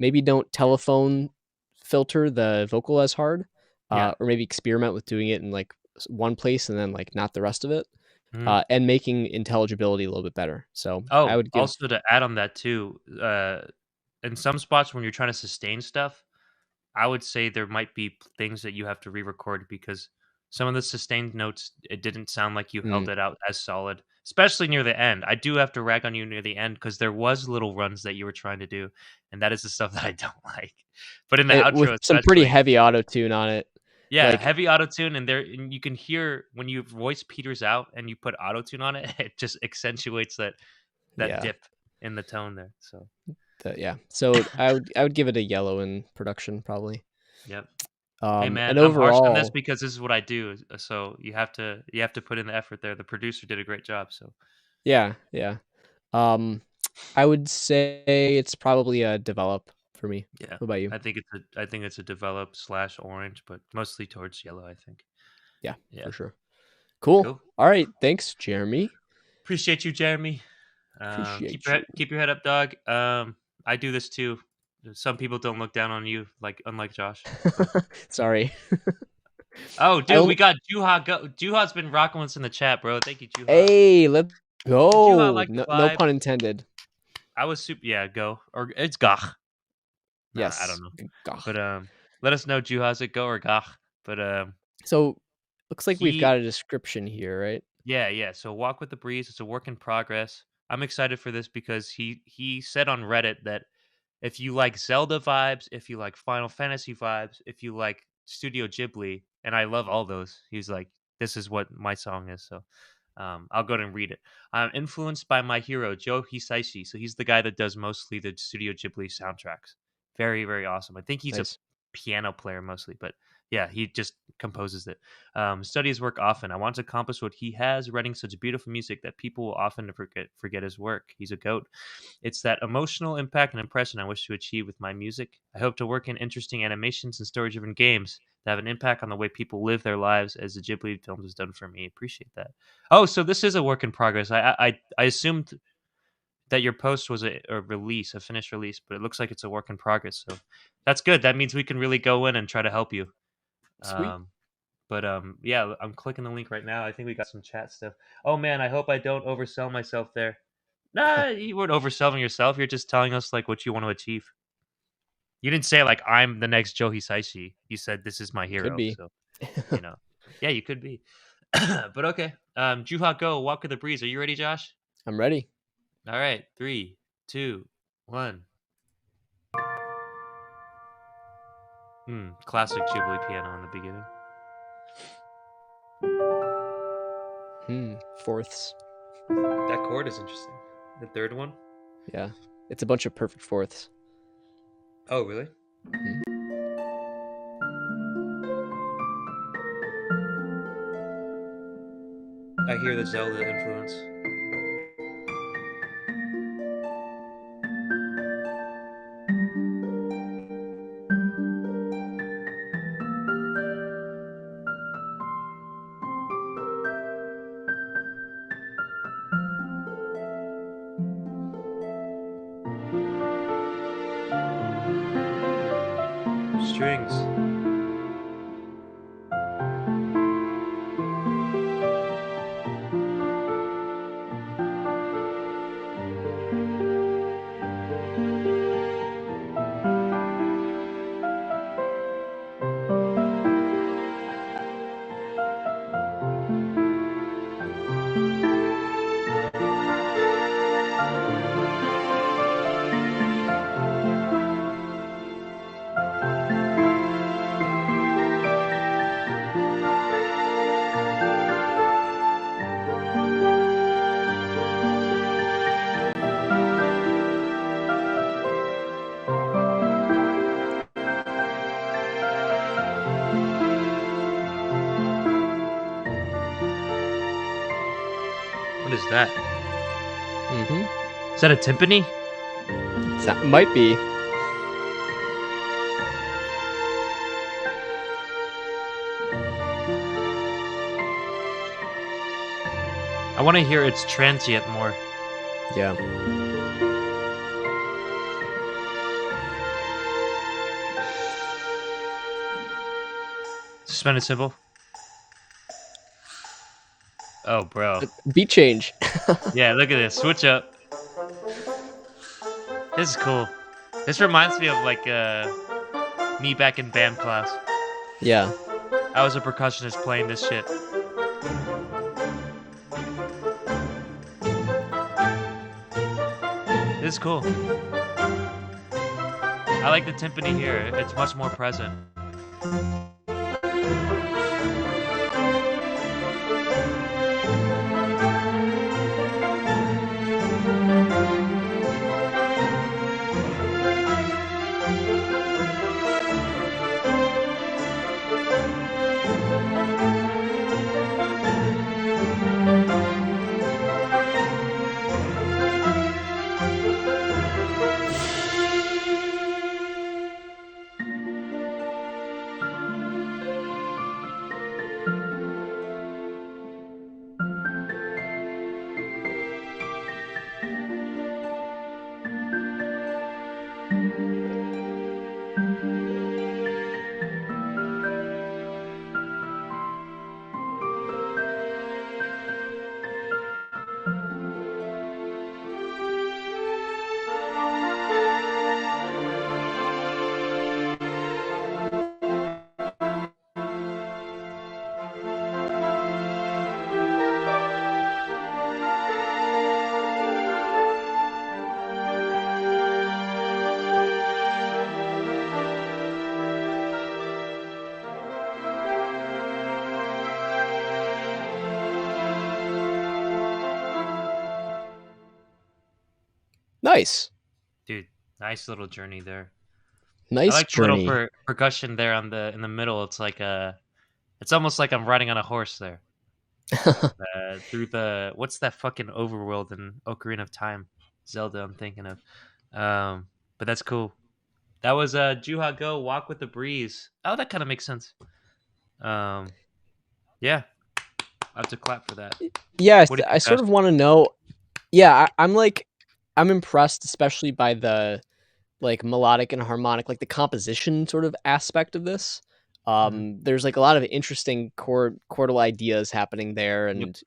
Speaker 2: maybe don't telephone filter the vocal as hard,
Speaker 1: Yeah.
Speaker 2: or maybe experiment with doing it in like one place and then like not the rest of it,
Speaker 1: Mhm.
Speaker 2: and making intelligibility a little bit better. So I
Speaker 1: Oh,
Speaker 2: would give
Speaker 1: also to add on that too, in some spots when you're trying to sustain stuff, I would say there might be things that you have to re-record because some of the sustained notes, it didn't sound like you
Speaker 2: mm,
Speaker 1: held it out as solid, especially near the end. I do have to rag on you near the end because there was little runs that you were trying to do, and that is the stuff that I don't like. But in the
Speaker 2: it with
Speaker 1: outro,
Speaker 2: some pretty
Speaker 1: especially,
Speaker 2: heavy auto tune on it.
Speaker 1: yeah,
Speaker 2: Like
Speaker 1: heavy auto tune, and you can hear when your voice peters out and you put auto tune on it, it just accentuates that
Speaker 2: yeah,
Speaker 1: dip in the tone there. So,
Speaker 2: yeah. So I would give it a yellow in production probably.
Speaker 1: yep. Hey man,
Speaker 2: And
Speaker 1: I'm harsh on this
Speaker 2: overall,
Speaker 1: because this is what I do. So you have to put in the effort there. The producer did a great job. So
Speaker 2: yeah, yeah. Um, I would say it's probably a develop for me.
Speaker 1: yeah,
Speaker 2: What about you?
Speaker 1: I think it's a develop slash orange, but mostly towards yellow. I think.
Speaker 2: Yeah,
Speaker 1: Yeah.
Speaker 2: for sure. Cool.
Speaker 1: Cool.
Speaker 2: All right. Thanks, Jeremy.
Speaker 1: Appreciate you, Jeremy. Keep
Speaker 2: Appreciate
Speaker 1: your
Speaker 2: you.
Speaker 1: head, keep your head up, dog. I do this too. Some people don't look down on you, like unlike Josh. But
Speaker 2: Sorry.
Speaker 1: oh,
Speaker 2: I
Speaker 1: dude, we
Speaker 2: only.
Speaker 1: got Juha. Juha's been rocking us in the chat, bro. Thank you, Juha.
Speaker 2: Hey, let's
Speaker 1: Juha
Speaker 2: go.
Speaker 1: like the
Speaker 2: No
Speaker 1: vibe.
Speaker 2: pun intended.
Speaker 1: I was super. Yeah, go or it's gach. Nah, I don't
Speaker 2: Yes.
Speaker 1: know.
Speaker 2: Gah.
Speaker 1: But let us know, Juha's it go or gach. But
Speaker 2: So looks like we've
Speaker 1: he,
Speaker 2: got a description here, right?
Speaker 1: yeah, yeah. So walk with the breeze. It's a work in progress. I'm excited for this because he said on Reddit that if you like Zelda vibes, if you like Final Fantasy vibes, if you like Studio Ghibli, and I love all those, he's like, this is what my song is. So I'll go ahead and read it. I'm influenced by my hero, Joe Hisaishi. So he's the guy that does mostly the Studio Ghibli soundtracks. Very, very awesome. I think he's a
Speaker 2: Nice.
Speaker 1: piano player mostly, but Yeah, he just composes it. Study his work often. I want to accomplish what he has, writing such beautiful music that people will often forget his work. He's a goat. It's that emotional impact and impression I wish to achieve with my music. I hope to work in interesting animations and story-driven games that have an impact on the way people live their lives, as the Ghibli films has done for me. Appreciate that. Oh, so this is a work in progress. I assumed that your post was a release, a finished release, but it looks like it's a work in progress. So that's good. That means we can really go in and try to help you.
Speaker 2: Sweet.
Speaker 1: Yeah, I'm clicking the link right now. I think we got some chat stuff. Oh man, I hope I don't oversell myself there. Nah, you weren't overselling yourself. You're just telling us like what you want to achieve. You didn't say like I'm the next Joe Hisaishi. You said this is my
Speaker 2: Could
Speaker 1: hero.
Speaker 2: be.
Speaker 1: So you know, yeah, you could be. But okay, Juha, go walk with the breeze. Are you ready, Josh?
Speaker 2: I'm ready.
Speaker 1: All right, 3, 2, 1. Classic Ghibli piano in the beginning.
Speaker 2: Fourths.
Speaker 1: That chord is interesting. The third one.
Speaker 2: Yeah. It's a bunch of perfect fourths.
Speaker 1: Oh, really?
Speaker 2: Mhm.
Speaker 1: I hear the Zelda influence. Strings. What is that?
Speaker 2: Mm-hmm.
Speaker 1: Is that a timpani?
Speaker 2: That might be.
Speaker 1: I want to hear its transient more.
Speaker 2: Yeah.
Speaker 1: Suspended symbol. Oh, bro.
Speaker 2: Beat change.
Speaker 1: Yeah, look at this. Switch up. This is cool. This reminds me of like me back in band class.
Speaker 2: Yeah.
Speaker 1: I was a percussionist playing this shit. This is cool. I like the timpani here. It's much more present.
Speaker 2: Nice.
Speaker 1: Dude, nice little journey there. I
Speaker 2: Nice
Speaker 1: like the little
Speaker 2: journey.
Speaker 1: percussion there on the in the middle. It's like it's almost like I'm riding on a horse there. Through the what's that fucking overworld in Ocarina of Time? Zelda, I'm thinking of. But that's cool. That was Juha Go Walk with the Breeze. Oh, that kind of makes sense. Um, yeah, I have to clap for that.
Speaker 2: Yeah,
Speaker 1: What do you
Speaker 2: I
Speaker 1: think,
Speaker 2: sort
Speaker 1: Josh?
Speaker 2: of want to know. Yeah, I'm impressed, especially by the like melodic and harmonic, like the composition sort of aspect of this.
Speaker 1: Mhm.
Speaker 2: There's like a lot of interesting chordal ideas happening there,
Speaker 1: Yep.
Speaker 2: and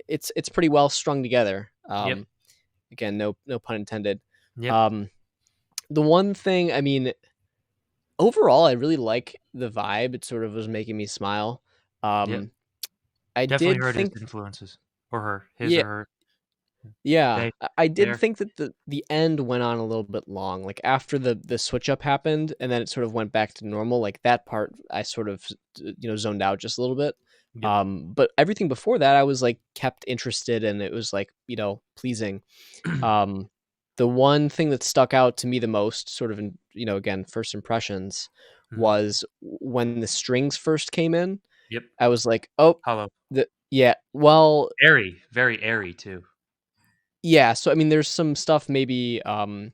Speaker 2: it's pretty well strung together.
Speaker 1: Yep.
Speaker 2: Again, no pun intended.
Speaker 1: Yep.
Speaker 2: Um, the one thing, I mean, overall, I really like the vibe. It sort of was making me smile.
Speaker 1: Yep.
Speaker 2: Um, I
Speaker 1: Definitely
Speaker 2: did
Speaker 1: heard his
Speaker 2: think,
Speaker 1: influences, or her, his
Speaker 2: yeah,
Speaker 1: or her.
Speaker 2: yeah,
Speaker 1: They,
Speaker 2: I did
Speaker 1: there.
Speaker 2: think that the end went on a little bit long. Like after the switch up happened, and then it sort of went back to normal. Like that part, I sort of zoned out just a little bit.
Speaker 1: Yep.
Speaker 2: But everything before that, I was like kept interested, and it was like pleasing. Um, the one thing that stuck out to me the most, sort of in again first impressions,
Speaker 1: Mhm.
Speaker 2: was when the strings first came in.
Speaker 1: Yep.
Speaker 2: I was like, oh,
Speaker 1: Hollow.
Speaker 2: yeah, well,
Speaker 1: Airy. Very airy too.
Speaker 2: yeah. So I mean, there's some stuff maybe in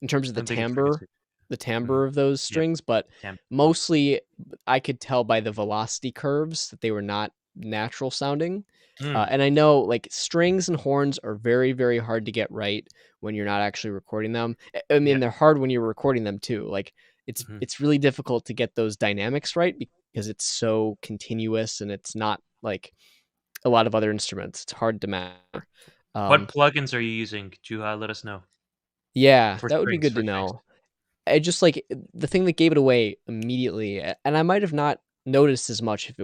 Speaker 2: terms of
Speaker 1: I'm thinking frequency.
Speaker 2: the
Speaker 1: Mhm.
Speaker 2: timbre of those
Speaker 1: Yep.
Speaker 2: strings, but
Speaker 1: Tam. Yep.
Speaker 2: mostly I could tell by the velocity curves that they were not natural sounding.
Speaker 1: Mm.
Speaker 2: And I know like strings and horns are very, very hard to get right when you're not actually recording them. I mean,
Speaker 1: Yep.
Speaker 2: they're hard when you're recording them too. Like
Speaker 1: Mhm.
Speaker 2: it's really difficult to get those dynamics right because it's so continuous and it's not like a lot of other instruments. It's hard to master.
Speaker 1: What
Speaker 2: Um,
Speaker 1: plugins are you using? Could you let us know
Speaker 2: yeah,
Speaker 1: for
Speaker 2: that would be
Speaker 1: strings?
Speaker 2: good
Speaker 1: For
Speaker 2: to
Speaker 1: strings.
Speaker 2: know. I just like the thing that gave it away immediately, and I might have not noticed as much if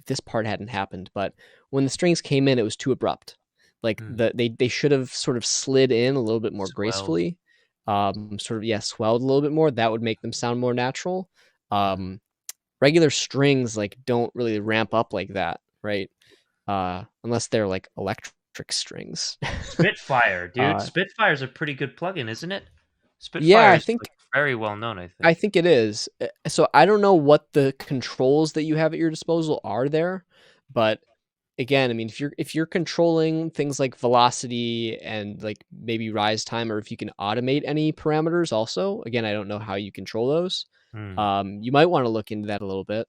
Speaker 2: this part hadn't happened, but when the strings came in, it was too abrupt. Like
Speaker 1: Mm.
Speaker 2: they should have sort of slid in a little bit more
Speaker 1: Swelled.
Speaker 2: gracefully, sort of swelled a little bit more. That would make them sound more natural.
Speaker 1: Mhm.
Speaker 2: Regular strings like don't really ramp up like that, right? Unless they're like electric strings.
Speaker 1: Spitfire, dude.
Speaker 2: uh,
Speaker 1: Spitfire's a pretty good plugin, isn't it?
Speaker 2: yeah,
Speaker 1: Spitfire is like very well known, I
Speaker 2: I
Speaker 1: think.
Speaker 2: think it is. So I don't know what the controls that you have at your disposal are there, but again, I mean, if you're controlling things like velocity and like maybe rise time, or if you can automate any parameters, also, again, I don't know how you control those.
Speaker 1: Mm.
Speaker 2: You might want to look into that a little bit.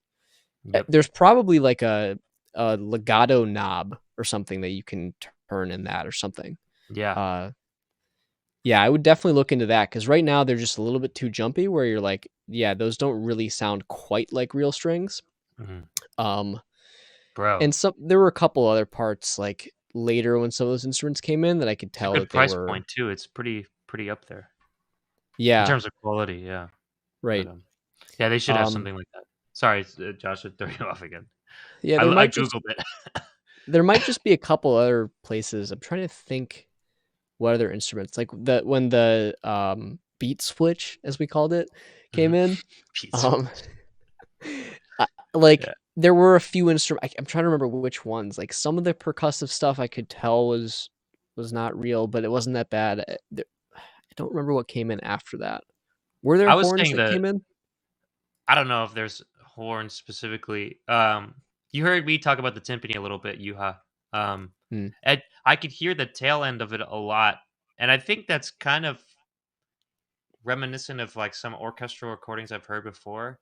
Speaker 1: Yep.
Speaker 2: There's probably like a legato knob or something that you can turn in that or something.
Speaker 1: Yeah.
Speaker 2: Uh, Yeah, I would definitely look into that because right now they're just a little bit too jumpy where you're like, yeah, those don't really sound quite like real strings.
Speaker 1: Mhm.
Speaker 2: Um,
Speaker 1: Bro,
Speaker 2: and there were a couple other parts like later when some of those instruments came in that I could
Speaker 1: it's a
Speaker 2: tell
Speaker 1: good
Speaker 2: that they
Speaker 1: price
Speaker 2: were,
Speaker 1: point too. It's pretty up there in
Speaker 2: yeah,
Speaker 1: terms of quality, yeah. But,
Speaker 2: right.
Speaker 1: yeah, they should have
Speaker 2: Um,
Speaker 1: something like that. Sorry, Josh, I threw you off again.
Speaker 2: yeah,
Speaker 1: I googled it.
Speaker 2: there might just be a couple other places. I'm trying to think what other instruments like when the beat switch as we called it came
Speaker 1: Mhm.
Speaker 2: in.
Speaker 1: Pizza.
Speaker 2: Um, like
Speaker 1: Yeah.
Speaker 2: there were a few instruments. I'm trying to remember which ones. Like some of the percussive stuff I could tell was not real, but it wasn't that bad. I don't remember what came in after that. Were there
Speaker 1: I was
Speaker 2: horns
Speaker 1: saying
Speaker 2: that
Speaker 1: that
Speaker 2: came in?
Speaker 1: I don't know if there's horns specifically. You heard me talk about the timpani a little bit, Yuha. Um,
Speaker 2: Hmm.
Speaker 1: and I could hear the tail end of it a lot, and I think that's kind of reminiscent of like some orchestral recordings I've heard before.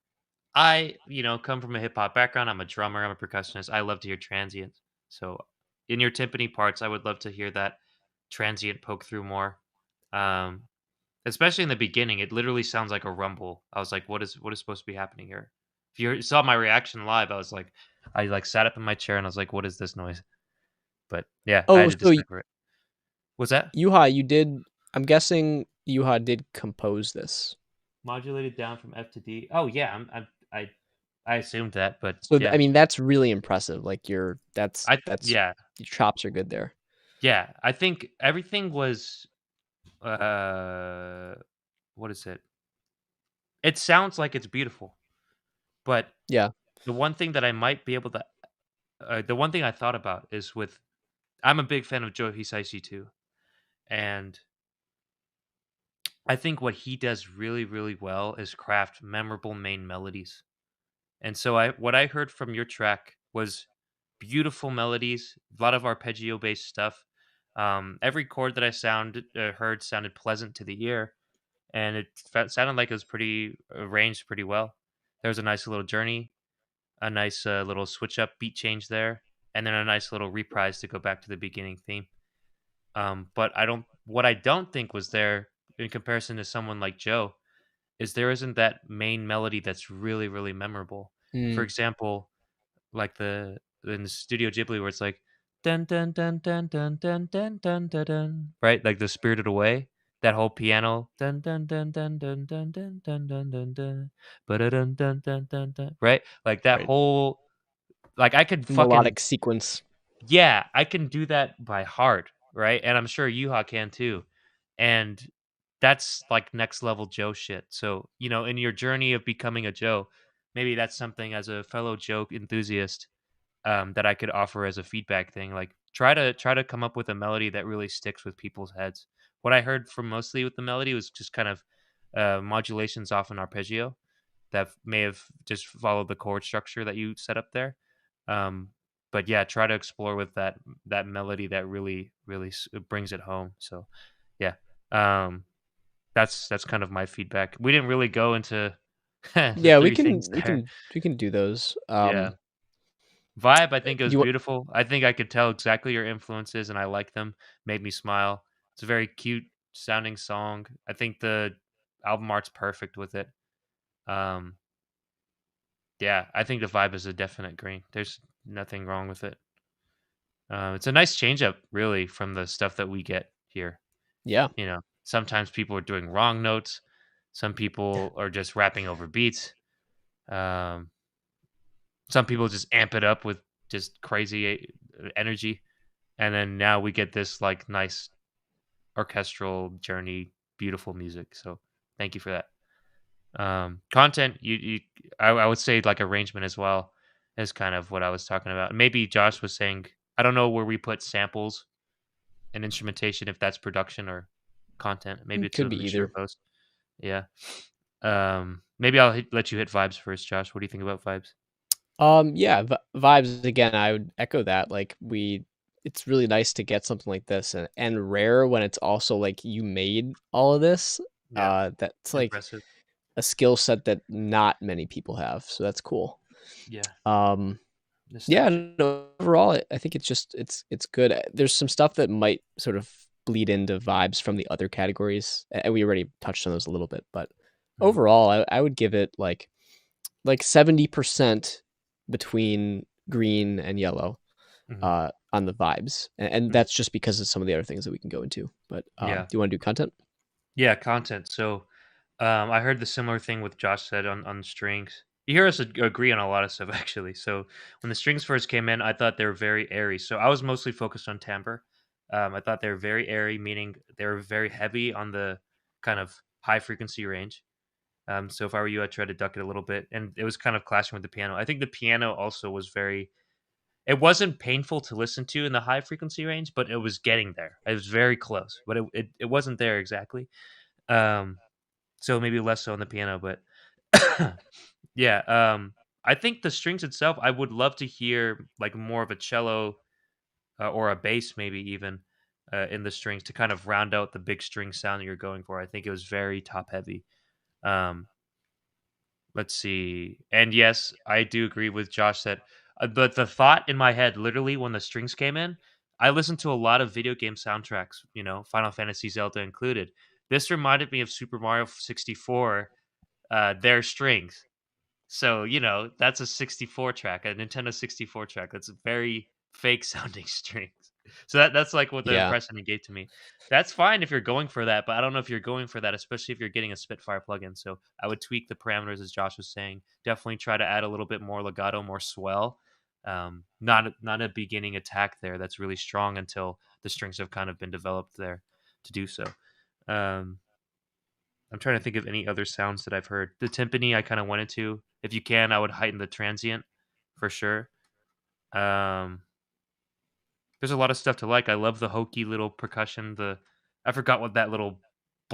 Speaker 1: Come from a hip hop background. I'm a drummer. I'm a percussionist. I love to hear transients. So, in your timpani parts, I would love to hear that transient poke through more. Um, Especially in the beginning, it literally sounds like a rumble. I was like, what is supposed to be happening here?" If you saw my reaction live, I like sat up in my chair and I was like, "What is this noise?" But yeah, I had
Speaker 2: Oh,
Speaker 1: to
Speaker 2: so
Speaker 1: decipher it. What's that?
Speaker 2: Yuha, you did. I'm guessing Yuha did compose this.
Speaker 1: Modulated down from F to D. Oh yeah, I assumed that, but
Speaker 2: So I
Speaker 1: yeah,
Speaker 2: mean, that's really impressive. Like that's
Speaker 1: yeah,
Speaker 2: your chops are good there.
Speaker 1: yeah. I think everything was uh, what is it? It sounds like it's beautiful, but
Speaker 2: Yeah.
Speaker 1: the one thing that I might be able to, the one thing I thought about is with I'm a big fan of Joe Hisaishi too, and I think what he does really, really well is craft memorable main melodies. And so what I heard from your track was beautiful melodies, a lot of arpeggio based stuff. Every chord that I heard sounded pleasant to the ear, and sounded like it was pretty arranged pretty well. There was a nice little journey, a nice little switch up beat change there, and then a nice little reprise to go back to the beginning theme. But what I don't think was there in comparison to someone like Joe is there isn't that main melody that's really, really memorable. For
Speaker 2: Mm,
Speaker 1: example, like the in the Studio Ghibli where it's like dun dun dun dun dun dun dun dun dun dun, right? Like the Spirited Away, that whole piano dun dun dun dun dun dun dun dun dun dun dun dun dun dun dun dun, right? Like that
Speaker 2: right.
Speaker 1: whole like I could fucking
Speaker 2: Melodic sequence.
Speaker 1: yeah, I can do that by heart, right? And I'm sure Yuha can too. And that's like next level Joe shit. So, in your journey of becoming a Joe, maybe that's something as a fellow Joe enthusiast that I could offer as a feedback thing. Like try to come up with a melody that really sticks with people's heads. What I heard from mostly with the melody was just kind of modulations off an arpeggio that may have just followed the chord structure that you set up there. Um, but yeah, try to explore with that melody that really really brings it home. So yeah, um, that's kind of my feedback. We didn't really go into the
Speaker 2: Yeah, we
Speaker 1: three
Speaker 2: can
Speaker 1: things
Speaker 2: we
Speaker 1: there.
Speaker 2: can we can do those.
Speaker 1: Yeah, vibe. I think it was
Speaker 2: Do you
Speaker 1: beautiful. I think I could tell exactly your influences, and I like them. Made me smile. It's a very cute sounding song. I think the album art's perfect with it. Um, Yeah, I think the vibe is a definite green. There's nothing wrong with it. It's a nice change up, really, from the stuff that we get here.
Speaker 2: yeah.
Speaker 1: Sometimes people are doing wrong notes. Some people are just rapping over beats. Um, some people just amp it up with just crazy energy, and then now we get this like nice orchestral journey, beautiful music. So thank you for that. Content, I would say like arrangement as well is kind of what I was talking about. Maybe Josh was saying, I don't know where we put samples and instrumentation, if that's production or content. Maybe it's
Speaker 2: Could
Speaker 1: a
Speaker 2: be
Speaker 1: mixture of
Speaker 2: either.
Speaker 1: both. Yeah. Maybe let you hit vibes first, Josh. What do you think about vibes?
Speaker 2: Yeah, vibes again, I would echo that. Like it's really nice to get something like this and rare when it's also like you made all of this.
Speaker 1: Yeah.
Speaker 2: That's like
Speaker 1: Impressive.
Speaker 2: a skill set that not many people have. So that's cool.
Speaker 1: Yeah.
Speaker 2: Um yeah,
Speaker 1: Nostalgic.
Speaker 2: no, overall I think it's just it's good. There's some stuff that might sort of bleed into vibes from the other categories. And we already touched on those a little bit, but
Speaker 1: Hmm.
Speaker 2: overall I would give it like 70% between green and yellow
Speaker 1: Hmm.
Speaker 2: on the vibes. And
Speaker 1: Hmm.
Speaker 2: that's just because of some of the other things that we can go into. But
Speaker 1: Yeah.
Speaker 2: do you want to do content?
Speaker 1: Yeah. Content. So I heard the similar thing with Josh said on strings. You hear us agree on a lot of stuff actually. So when the strings first came in, I thought they were very airy. So I was mostly focused on timbre. I thought they were very airy, meaning they were very heavy on the kind of high frequency range. So if I were you, I'd try to duck it a little bit, and it was kind of clashing with the piano. I think the piano also was very. It wasn't painful to listen to in the high frequency range, but it was getting there. It was very close, but it wasn't there exactly. Um, so maybe less so on the piano, but yeah, I think the strings itself, I would love to hear like more of a cello or a bass, maybe even in the strings to kind of round out the big string sound that you're going for. I think it was very top heavy. Um, let's see, and yes, I do agree with Josh that, but the thought in my head, literally when the strings came in, I listened to a lot of video game soundtracks, Final Fantasy, Zelda included. This reminded me of Super Mario 64, their strings. So, that's a 64 track, a Nintendo 64 track. That's very fake sounding strings. So that's like what the
Speaker 2: Yeah.
Speaker 1: impression it gave to me. That's fine if you're going for that, but I don't know if you're going for that, especially if you're getting a Spitfire plugin. So I would tweak the parameters as Josh was saying. Definitely try to add a little bit more legato, more swell. Not a beginning attack there that's really strong until the strings have kind of been developed there to do so. Um, I'm trying to think of any other sounds that I've heard. The timpani I kind of went into. If you can, I would heighten the transient for sure. Um, there's a lot of stuff to like. I love the hokey little percussion. I forgot what that little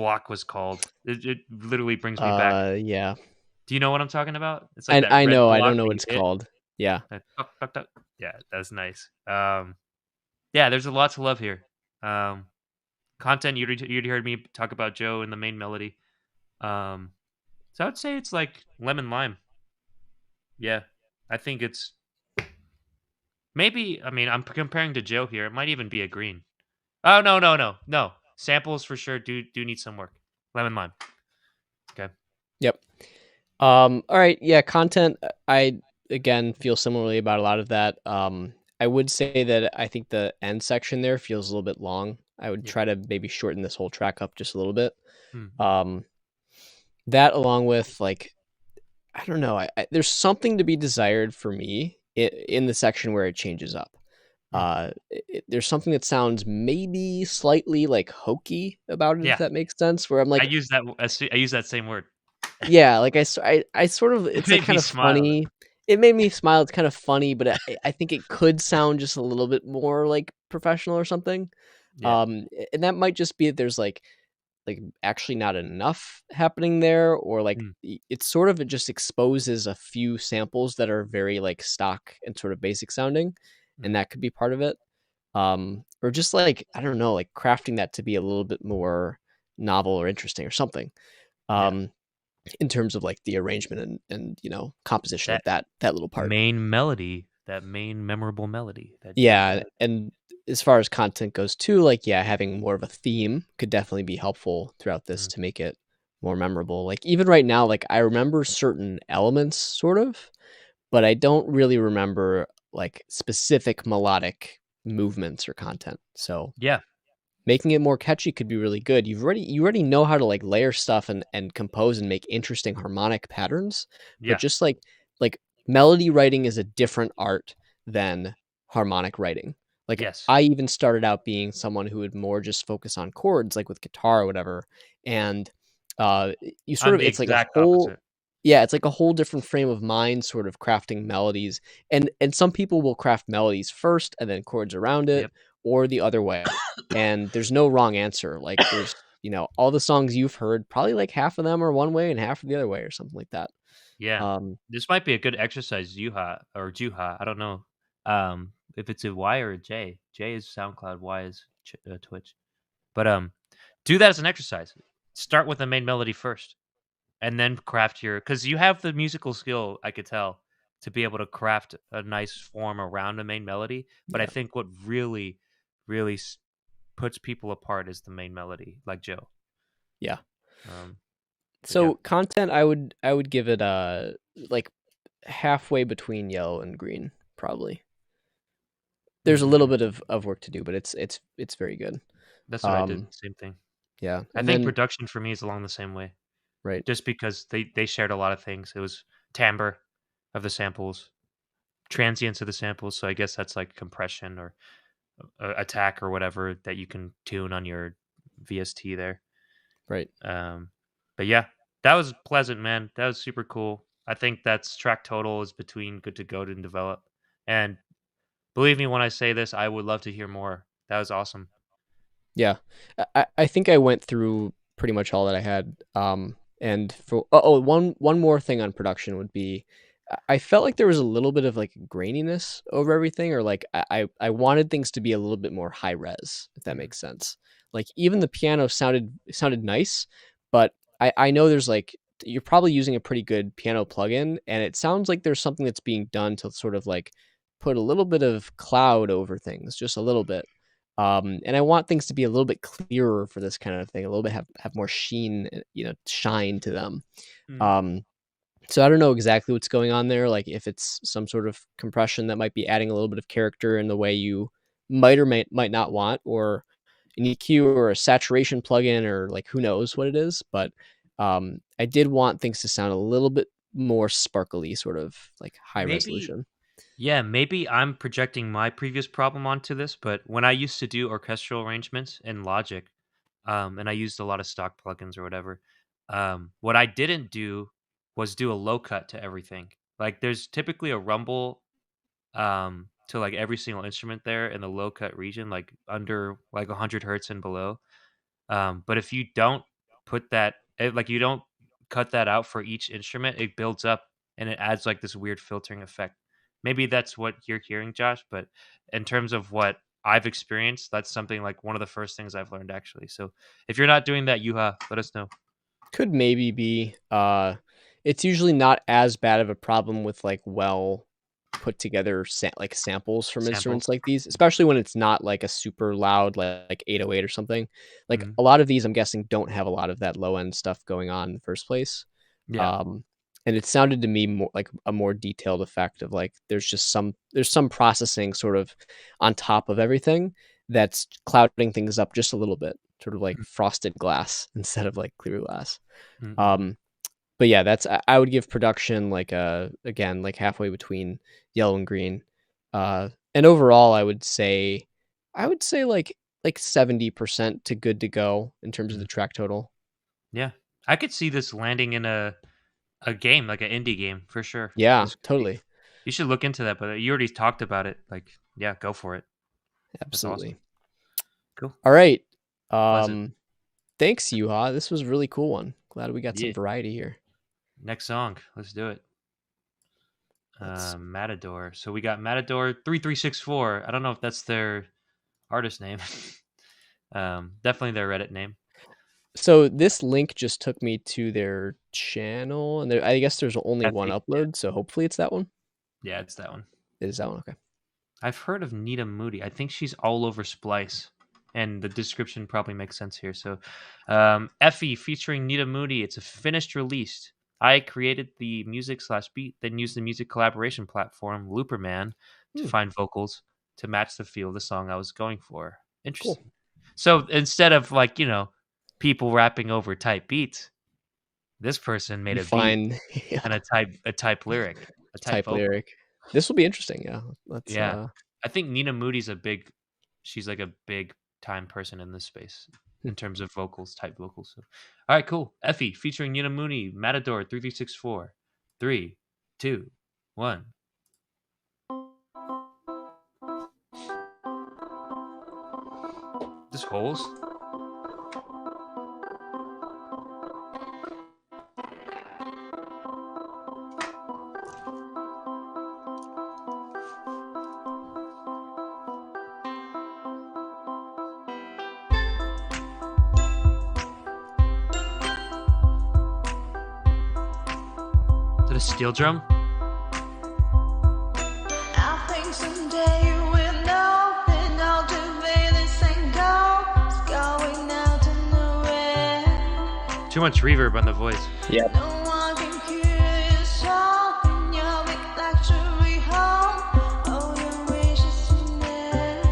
Speaker 1: block was called. It literally brings me back.
Speaker 2: Yeah.
Speaker 1: Do you know what I'm talking about? It's like that
Speaker 2: I
Speaker 1: red
Speaker 2: know. I
Speaker 1: block
Speaker 2: don't know
Speaker 1: that
Speaker 2: what
Speaker 1: you
Speaker 2: it's
Speaker 1: hit.
Speaker 2: called. Yeah.
Speaker 1: That tuck, tuck, tuck. Yeah, that's nice. Yeah, there's a lot to love here. Um, content you already heard me talk about Joe and the main melody. Um, so I would say it's like lemon lime. Yeah, I think it's maybe. I mean, I'm comparing to Joe here. It might even be a green. Oh no, no, no, no. Samples for sure do need some work. Lemon lime. Okay.
Speaker 2: Yep. All right. Yeah. Content. I again feel similarly about a lot of that. I would say that I think the end section there feels a little bit long. I would
Speaker 1: Yeah.
Speaker 2: try to maybe shorten this whole track up just a little bit.
Speaker 1: Mm-hmm.
Speaker 2: Um, that along with like I don't know. There's something to be desired for me in the section where it changes up.
Speaker 1: Mm.
Speaker 2: There's something that sounds maybe slightly like hokey about it, if
Speaker 1: Yeah,
Speaker 2: that makes sense. Where I'm
Speaker 1: I
Speaker 2: like,
Speaker 1: use that. I use that same word.
Speaker 2: yeah, like I sort of,
Speaker 1: It
Speaker 2: it's like
Speaker 1: made me
Speaker 2: kind of
Speaker 1: smile.
Speaker 2: funny. It made me smile. It's kind of funny, but I think it could sound just a little bit more like professional or something.
Speaker 1: Yeah.
Speaker 2: And that might just be that there's like actually not enough happening there, or like
Speaker 1: Mm,
Speaker 2: it's sort of, it just exposes a few samples that are very like stock and sort of basic sounding, and
Speaker 1: mm.
Speaker 2: that could be part of it. Or just like I don't know, like crafting that to be a little bit more novel or interesting or something.
Speaker 1: Yeah.
Speaker 2: Um, in terms of like the arrangement and composition of
Speaker 1: That
Speaker 2: that little part.
Speaker 1: main melody, that main memorable melody that Joe
Speaker 2: Yeah,
Speaker 1: got.
Speaker 2: and as far as content goes too, like yeah, having more of a theme could definitely be helpful throughout this
Speaker 1: Mm,
Speaker 2: to make it more memorable. Like even right now, like I remember certain elements sort of, but I don't really remember like specific melodic movements or content. So
Speaker 1: yeah.
Speaker 2: making it more catchy could be really good. You already know how to like layer stuff and compose and make interesting harmonic patterns, but
Speaker 1: Yeah.
Speaker 2: just like melody writing is a different art than harmonic writing. Like
Speaker 1: Yes.
Speaker 2: I even started out being someone who would more just focus on chords like with guitar or whatever, and uh you sort
Speaker 1: I'm
Speaker 2: of,
Speaker 1: the
Speaker 2: it's like a
Speaker 1: exact
Speaker 2: whole,
Speaker 1: opposite.
Speaker 2: yeah, it's like a whole different frame of mind sort of crafting melodies, and some people will craft melodies first and then chords around it,
Speaker 1: Yep.
Speaker 2: or the other way, and there's no wrong answer. Like there's, all the songs you've heard, probably like half of them are one way and half are the other way or something like that.
Speaker 1: Yeah.
Speaker 2: Um,
Speaker 1: This might be a good exercise, Juha or Juha. I don't know. If it's a Y or a J. J is SoundCloud, Y is Twitch. But do that as an exercise. Start with the main melody first, and then craft your because you have the musical skill. I could tell to be able to craft a nice form around a main melody. But I
Speaker 2: yeah,
Speaker 1: think what really, really puts people apart is the main melody, like Joe.
Speaker 2: yeah.
Speaker 1: Um, but yeah.
Speaker 2: So content, I would give it like halfway between yellow and green, probably. There's a little
Speaker 1: Mhm.
Speaker 2: bit of work to do, but it's very good.
Speaker 1: That's what I did.
Speaker 2: Um,
Speaker 1: Same thing.
Speaker 2: yeah,
Speaker 1: I
Speaker 2: and
Speaker 1: think
Speaker 2: then
Speaker 1: production for me is along the same way,
Speaker 2: right,
Speaker 1: just because they shared a lot of things. It was timbre of the samples, transients of the samples. So I guess that's like compression or attack or whatever that you can tune on your VST there.
Speaker 2: right.
Speaker 1: Um, but yeah, that was pleasant, man. That was super cool. I think that's track total is between good to go to develop. And believe me when I say this, I would love to hear more. That was awesome.
Speaker 2: Yeah. I think I went through pretty much all that I had. And for one more thing on production would be, I felt like there was a little bit of like graininess over everything, or like I wanted things to be a little bit more high res, if that
Speaker 1: Mhm.
Speaker 2: makes sense. Like even the piano sounded nice, but I know there's like, you're probably using a pretty good piano plugin, and it sounds like there's something that's being done to sort of like put a little bit of cloud over things, just a little bit. And I want things to be a little bit clearer for this kind of thing, a little bit have more sheen, shine to them.
Speaker 1: Mm.
Speaker 2: Um, so I don't know exactly what's going on there. Like if it's some sort of compression that might be adding a little bit of character in the way you might or might not want, or an EQ or a saturation plugin, or like who knows what it is. But I did want things to sound a little bit more sparkly, sort of like high
Speaker 1: Maybe
Speaker 2: resolution.
Speaker 1: Yeah, maybe I'm projecting my previous problem onto this, but when I used to do orchestral arrangements in Logic, and I used a lot of stock plugins or whatever, what I didn't do was do a low cut to everything. Like there's typically a rumble to like every single instrument there in the low cut region, like under like 100 hertz and below. But if you don't put that like you don't cut that out for each instrument. It builds up and it adds like this weird filtering effect. Maybe that's what you're hearing, Josh, but in terms of what I've experienced, that's something like one of the first things I've learned actually. So if you're not doing that, Yuha, let us know.
Speaker 2: Could maybe be. It's usually not as bad of a problem with like well put together like samples from
Speaker 1: Samples.
Speaker 2: instruments like these, especially when it's not like a super loud like 808 or something. Like
Speaker 1: Mhm.
Speaker 2: a lot of these, I'm guessing, don't have a lot of that low end stuff going on in the first place.
Speaker 1: Yeah.
Speaker 2: Um, and it sounded to me more like a more detailed effect of like there's some processing sort of on top of everything that's clouding things up just a little bit, sort of like frosted glass instead of like clear glass.
Speaker 1: Mm-mm.
Speaker 2: Um, but yeah, that's I would give production like again like halfway between yellow and green. And overall, I would say like 70% to good to go in terms of
Speaker 1: Mhm.
Speaker 2: the track total.
Speaker 1: Yeah. I could see this landing in a game, like an indie game for sure.
Speaker 2: Yeah,
Speaker 1: This could be
Speaker 2: totally,
Speaker 1: you should look into that, but you already talked about it. Like, yeah, go for it. That's awesome.
Speaker 2: absolutely.
Speaker 1: Cool.
Speaker 2: All right.
Speaker 1: Pleasant.
Speaker 2: Thanks, Yuha. This was a really cool one. Glad we got some
Speaker 1: Yeah.
Speaker 2: variety here.
Speaker 1: Next song. Let's do it.
Speaker 2: Let's.
Speaker 1: Matador. So we got Matador 3364. I don't know if that's their artist name. Definitely their Reddit name.
Speaker 2: So this link just took me to their channel, and I guess there's only one
Speaker 1: Effie.
Speaker 2: upload, so hopefully it's that one.
Speaker 1: Yeah, it's that one.
Speaker 2: It is that one. Okay.
Speaker 1: I've heard of Nita Moody. I think she's all over Splice, and the description probably makes sense here. So, Effie featuring Nita Moody. It's a finished release. I created the music slash beat, then used the music collaboration platform Looperman to
Speaker 2: Hmm.
Speaker 1: find vocals to match the feel of the song I was going for.
Speaker 2: Cool.
Speaker 1: Interesting. So instead of like people rapping over type beats, this person made
Speaker 2: You
Speaker 1: a beat
Speaker 2: find yeah,
Speaker 1: and a type lyric, a type
Speaker 2: type
Speaker 1: vocal.
Speaker 2: lyric. This will be interesting. Yeah. Let's.
Speaker 1: Yeah. I think Nina Moody's she's like a big time person in this space
Speaker 2: Hmm.
Speaker 1: in terms of vocals, type vocals. So, all right, cool. Effie featuring Nina Mooney, Matador 3364. 3, 2, 1. This holes? Is that a steel drum?
Speaker 3: I think someday you will know that all the way this ain't going out to nowhere.
Speaker 1: Too much reverb on the voice.
Speaker 2: Yeah.
Speaker 3: No one can cure your soul in your big luxury home. All your wishes in there.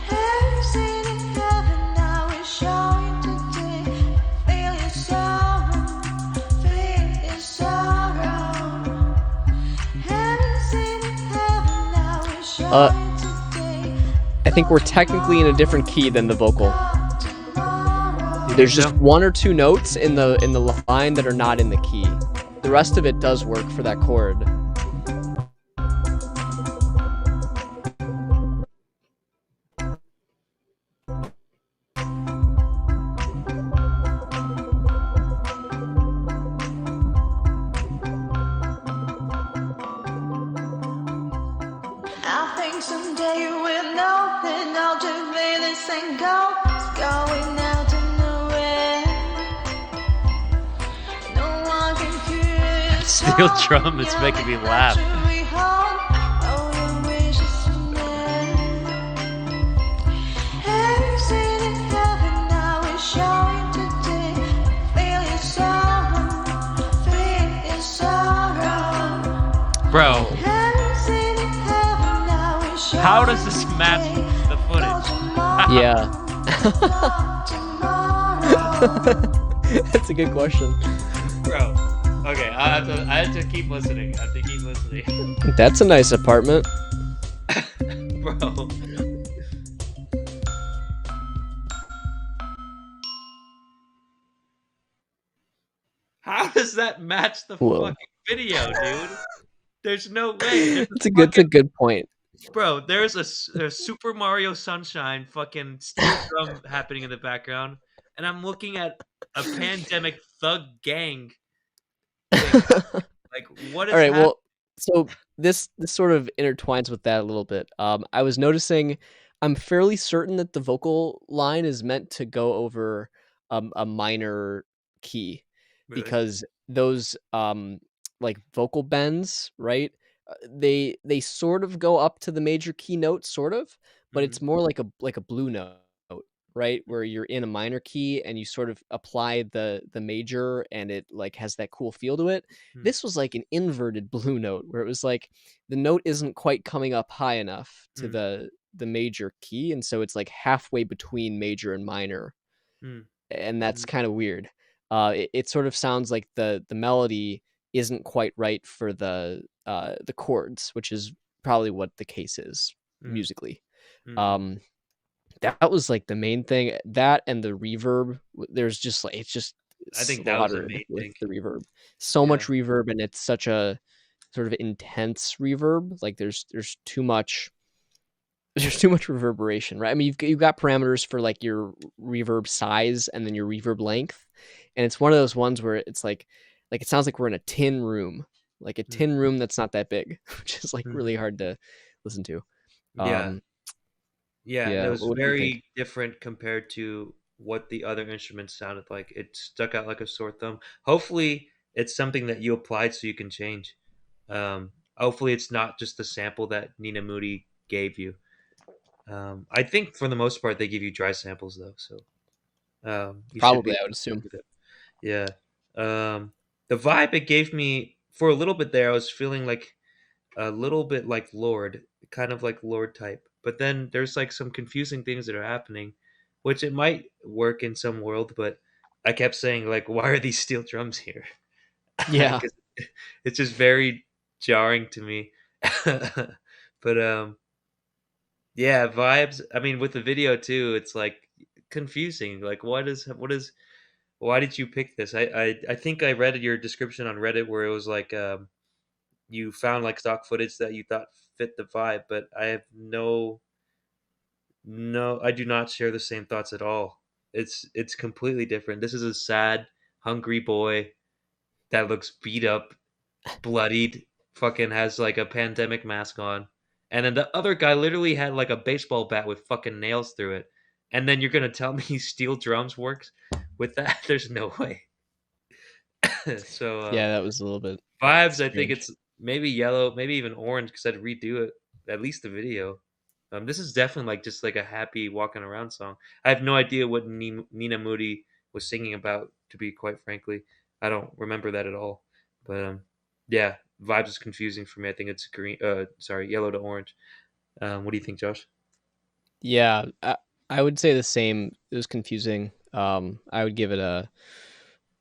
Speaker 3: Have you seen in heaven? I will show you today. Feel your sorrow, feel your sorrow. Have you seen in heaven? I will show you today.
Speaker 2: I think we're technically in a different key than the vocal. There's just
Speaker 1: so?
Speaker 2: one or two notes in the line that are not in the key. The rest of it does work for that chord.
Speaker 3: I think someday you will know that all the way this ain't going out to nowhere. No one can cure your
Speaker 1: Steel
Speaker 3: soul
Speaker 1: drum
Speaker 3: in
Speaker 1: is
Speaker 3: your
Speaker 1: making me
Speaker 3: big
Speaker 1: laugh.
Speaker 3: luxury home. All your wishes in there. Have you seen in heaven? I will show you today. Feel your sorrow, feel your sorrow.
Speaker 1: Bro,
Speaker 3: Have you seen in heaven? I will show
Speaker 1: how
Speaker 3: you
Speaker 1: does this match the footage?
Speaker 2: Yeah.
Speaker 3: Tomorrow.
Speaker 2: That's a good question.
Speaker 1: Bro. Okay, I have to keep listening. I have to keep listening.
Speaker 2: That's a nice apartment.
Speaker 1: Bro. How does that match the
Speaker 2: Whoa.
Speaker 1: fucking video, dude? There's no way.
Speaker 2: It's a good point.
Speaker 1: Bro, there's a Super Mario Sunshine fucking steel drum happening in the background, and I'm looking at a pandemic thug gang doing like what
Speaker 2: All
Speaker 1: is
Speaker 2: right,
Speaker 1: happening?
Speaker 2: well, so this sort of intertwines with that a little bit. I was noticing I'm fairly certain that the vocal line is meant to go over a minor key
Speaker 1: Really?
Speaker 2: because those like vocal bends, right? They sort of go up to the major key note, sort of, but
Speaker 1: Mhm.
Speaker 2: it's more like a blue note, right? Where you're in a minor key and you sort of apply the major and it like has that cool feel to it.
Speaker 1: Mm,
Speaker 2: This was like an inverted blue note where it was like the note isn't quite coming up high enough to
Speaker 1: mm,
Speaker 2: the major key, and so it's like halfway between major and minor,
Speaker 1: mm,
Speaker 2: and that's
Speaker 1: mhm,
Speaker 2: kind of weird. It sort of sounds like the melody isn't quite right for the chords, which is probably what the case is
Speaker 1: mm,
Speaker 2: musically.
Speaker 1: mhm.
Speaker 2: Um, that was like the main thing. That and the reverb. There's just like it's just
Speaker 1: I think that was the
Speaker 2: slaughtered
Speaker 1: main
Speaker 2: with
Speaker 1: thing.
Speaker 2: the reverb. So
Speaker 1: Yeah.
Speaker 2: much reverb, and it's such a sort of intense reverb. Like there's too much there's too much reverberation, right? I mean, you've got parameters for like your reverb size and then your reverb length, and it's one of those ones where it's like it sounds like we're in a tin room, like a
Speaker 1: Mm,
Speaker 2: tin room that's not that big, which is like
Speaker 1: mhm.
Speaker 2: really hard to listen to.
Speaker 1: Yeah.
Speaker 2: Um,
Speaker 1: Yeah, and it
Speaker 2: yeah,
Speaker 1: was
Speaker 2: what do you think?
Speaker 1: very different compared to what the other instruments sounded like. It stuck out like a sore thumb. Hopefully, it's something that you applied so you can change. Hopefully, it's not just the sample that Nina Moody gave you. I think for the most part they give you dry samples though, so you should
Speaker 2: Probably,
Speaker 1: be
Speaker 2: I would assume.
Speaker 1: with it. Yeah. The vibe it gave me for a little bit there, I was feeling like a little bit like Lord, kind of like Lord type. But then there's like some confusing things that are happening, which it might work in some world, but I kept saying like, why are these steel drums here?
Speaker 2: Yeah,
Speaker 1: Because it's just very jarring to me. But yeah, vibes. I mean, with the video too, it's like confusing. Like, what is why did you pick this? I think I read your description on Reddit where it was like you found like stock footage that you thought fit the vibe, but I have no, I do not share the same thoughts at all. It's completely different. This is a sad, hungry boy that looks beat up, bloodied, fucking has like a pandemic mask on. And then the other guy literally had like a baseball bat with fucking nails through it. And then you're gonna tell me steel drums works with that? There's no way. So
Speaker 2: yeah, that was a little bit
Speaker 1: vibes, I think
Speaker 2: strange.
Speaker 1: it's maybe yellow, maybe even orange because I'd redo it, at least the video. This is definitely like just like a happy walking around song. I have no idea what Nina Moody was singing about, to be quite frankly. I don't remember that at all. But yeah, vibes is confusing for me. I think it's green. Sorry, yellow to orange. What do you think, Josh?
Speaker 2: Yeah, I would say the same. It was confusing. I would give it a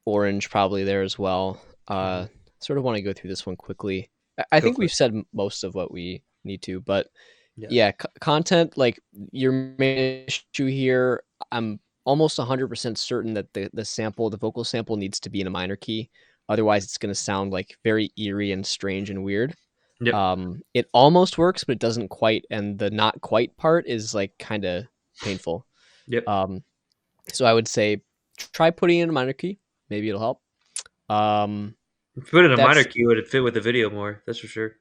Speaker 2: orange probably there as well.
Speaker 1: Hmm.
Speaker 2: Sort of want to go through this one quickly. I
Speaker 1: Go
Speaker 2: think
Speaker 1: for
Speaker 2: we've
Speaker 1: it.
Speaker 2: said most of what we need to, but
Speaker 1: Yeah.
Speaker 2: yeah, content like your main issue here. I'm almost 100% certain that the vocal sample needs to be in a minor key. Otherwise, it's going to sound like very eerie and strange and weird.
Speaker 1: Yep.
Speaker 2: It almost works, but it doesn't quite, and the not quite part is like kind of painful.
Speaker 1: Yep.
Speaker 2: Um, so I would say try putting in a minor key. Maybe it'll help. Um,
Speaker 1: If you put it in a minor
Speaker 2: that's
Speaker 1: key, would it fit with the video more? That's for sure.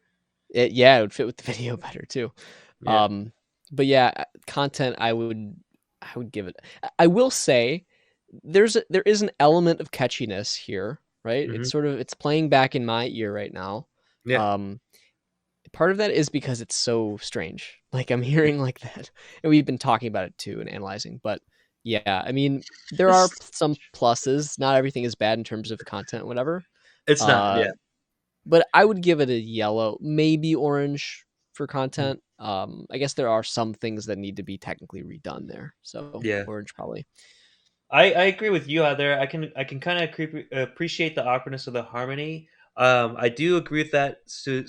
Speaker 2: it. Yeah, it would fit with the video better too.
Speaker 1: Yeah.
Speaker 2: Um, but yeah, content. I would give it. I will say there is an element of catchiness here, right?
Speaker 1: Hmm.
Speaker 2: It's playing back in my ear right now.
Speaker 1: Yeah.
Speaker 2: Um, part of that is because it's so strange. Like I'm hearing like that, and we've been talking about it too and analyzing. But yeah, I mean, there are some pluses. Not everything is bad in terms of content, whatever.
Speaker 1: It's not.
Speaker 2: Uh,
Speaker 1: Yeah.
Speaker 2: but I would give it a yellow, maybe orange for
Speaker 1: Mm.
Speaker 2: content. I guess there are some things that need to be technically redone there. So
Speaker 1: Yeah.
Speaker 2: orange probably.
Speaker 1: I agree with you out there. I can kind of appreciate the awkwardness of the harmony. I do agree with that to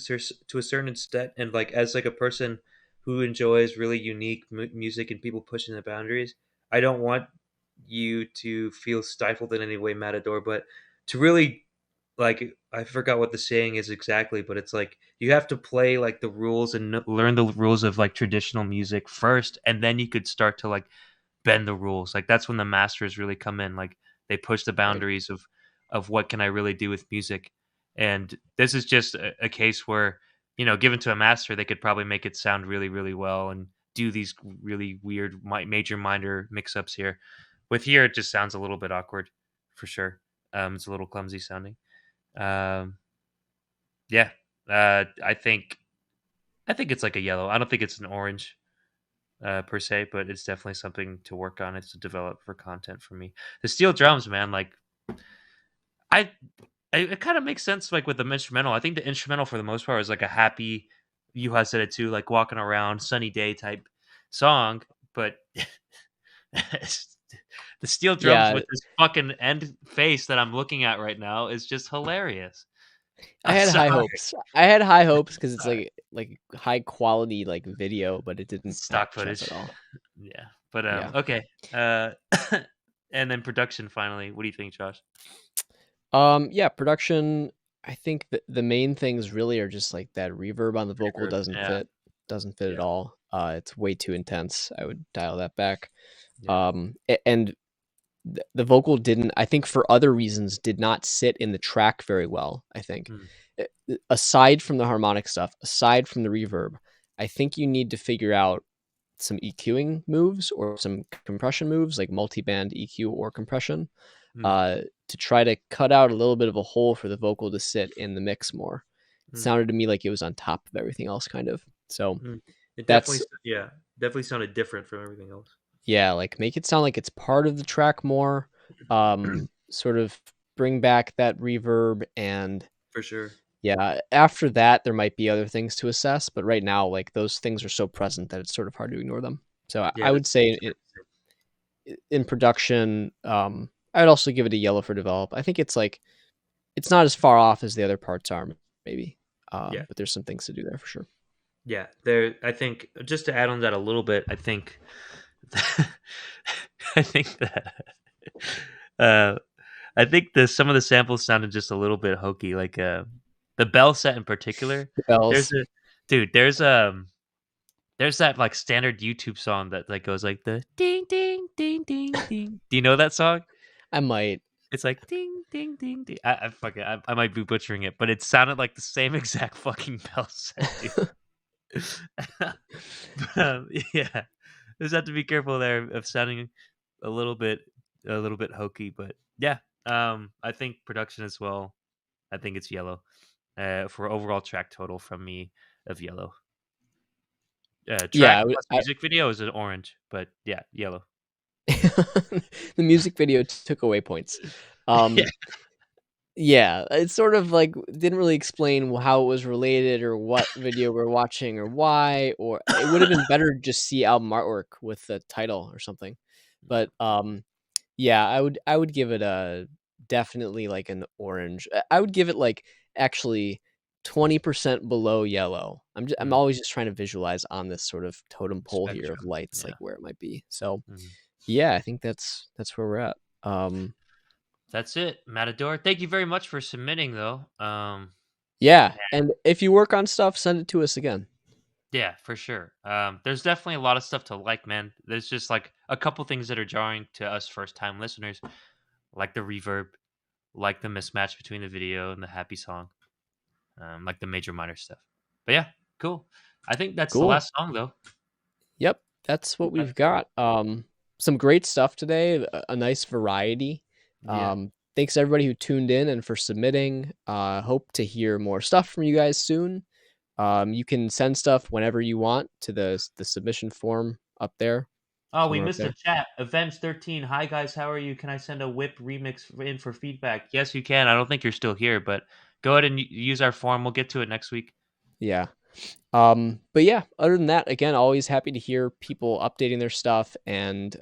Speaker 1: a certain extent, and like as like a person who enjoys really unique music and people pushing the boundaries, I don't want you to feel stifled in any way, Matador. But to really like, I forgot what the saying is exactly, but it's like you have to play like the rules and learn the rules of like traditional music first, and then you could start to like bend the rules. Like that's when the masters really come in. Like they push the
Speaker 2: Right.
Speaker 1: boundaries of what can I really do with music. And this is just a case where, given to a master, they could probably make it sound really, really well and do these really weird major minor mix-ups here. With here, it just sounds a little bit awkward, for sure. It's a little clumsy sounding. Um, yeah, I think it's like a yellow. I don't think it's an orange per se, but it's definitely something to work on. It's to develop for content for me. The steel drums, man, like I, it kind of makes sense like with the instrumental. I think the instrumental for the most part is like a happy. You have said it too, like walking around sunny day type song, but the steel drums
Speaker 2: Yeah,
Speaker 1: with this fucking end face that I'm looking at right now is just hilarious.
Speaker 2: I
Speaker 1: I'm
Speaker 2: had
Speaker 1: sorry.
Speaker 2: high hopes. I had high hopes because it's
Speaker 1: Sorry.
Speaker 2: like high quality like video, but it didn't
Speaker 1: Stock
Speaker 2: match up at
Speaker 1: footage.
Speaker 2: all.
Speaker 1: Yeah. But
Speaker 2: Yeah.
Speaker 1: okay. And then production finally. What do you think, Josh?
Speaker 2: Yeah, production, I think the main things really are just like that reverb on the vocal
Speaker 1: Reverb. Yeah.
Speaker 2: doesn't fit at
Speaker 1: Yeah.
Speaker 2: all. It's way too intense. I would dial that back.
Speaker 1: Yeah.
Speaker 2: And the vocal didn't, I think for other reasons, did not sit in the track very well, I think.
Speaker 1: Mm,
Speaker 2: Aside from the harmonic stuff, aside from the reverb, I think you need to figure out some EQing moves or some compression moves like multi-band EQ or compression
Speaker 1: mm,
Speaker 2: to try to cut out a little bit of a hole for the vocal to sit in the mix more. It
Speaker 1: mm,
Speaker 2: sounded to me like it was on top of everything else, kind of. So
Speaker 1: mm. It definitely,
Speaker 2: that's,
Speaker 1: yeah, definitely sounded different from everything else.
Speaker 2: yeah, like make it sound like it's part of the track more. Sort of bring back that reverb. And
Speaker 1: For sure.
Speaker 2: yeah, after that, there might be other things to assess. But right now, like those things are so present that it's sort of hard to ignore them. So I
Speaker 1: Yeah,
Speaker 2: would
Speaker 1: that's
Speaker 2: say
Speaker 1: fair to say.
Speaker 2: in production, I'd also give it a yellow for develop. I think it's like it's not as far off as the other parts are, maybe.
Speaker 1: Yeah.
Speaker 2: But there's some things to do there for sure.
Speaker 1: Yeah. There I think just to add on that a little bit, I think I think that uh I think some of the samples sounded just a little bit hokey, like the bell set in particular.
Speaker 2: The
Speaker 1: There's
Speaker 2: bells,
Speaker 1: a dude, there's that like standard YouTube song that like goes like the ding ding ding ding ding. Do you know that song?
Speaker 2: I might.
Speaker 1: It's like ding ding ding ding. I fuck it. I might be butchering it, but it sounded like the same exact fucking bell set, dude. But, yeah, just have to be careful there of sounding a little bit hokey, but yeah, I think production as well. I think it's yellow. For overall track total from me of yellow.
Speaker 2: Yeah,
Speaker 1: Track plus music video is an orange, but yeah, yellow.
Speaker 2: the music video took away points.
Speaker 1: Yeah.
Speaker 2: Yeah, it's sort of like didn't really explain how it was related or what video we're watching or why, or it would have been better to just see album artwork with the title or something. But yeah, I would give it a definitely like an orange. I would give it like actually 20% below yellow. I'm
Speaker 1: Mm,
Speaker 2: always just trying to visualize on this sort of totem pole here of
Speaker 1: spectrum.
Speaker 2: lights like
Speaker 1: Yeah.
Speaker 2: where it might be. So
Speaker 1: Mhm.
Speaker 2: yeah, I think that's where we're at.
Speaker 1: That's it, Matador. Thank you very much for submitting, though.
Speaker 2: Yeah, and if you work on stuff, send it to us again.
Speaker 1: Yeah, for sure. There's definitely a lot of stuff to like, man. There's just like a couple things that are jarring to us first time listeners, like the reverb, like the mismatch between the video and the happy song, like the major minor stuff. But yeah, cool. I think that's the
Speaker 2: Cool.
Speaker 1: last song, though.
Speaker 2: Yep, that's what we've
Speaker 1: That's it.
Speaker 2: got. Some great stuff today, a nice variety.
Speaker 1: Yeah.
Speaker 2: Thanks everybody who tuned in and for submitting. Hope to hear more stuff from you guys soon. You can send stuff whenever you want to the submission form up there,
Speaker 1: Oh, we
Speaker 2: somewhere up
Speaker 1: missed a
Speaker 2: there.
Speaker 1: chat. Events 13. Hi, guys. How are you? Can I send a whip remix in for feedback? Yes, you can. I don't think you're still here, but go ahead and use our form. We'll get to it next week.
Speaker 2: Yeah. But yeah, other than that, again, always happy to hear people updating their stuff and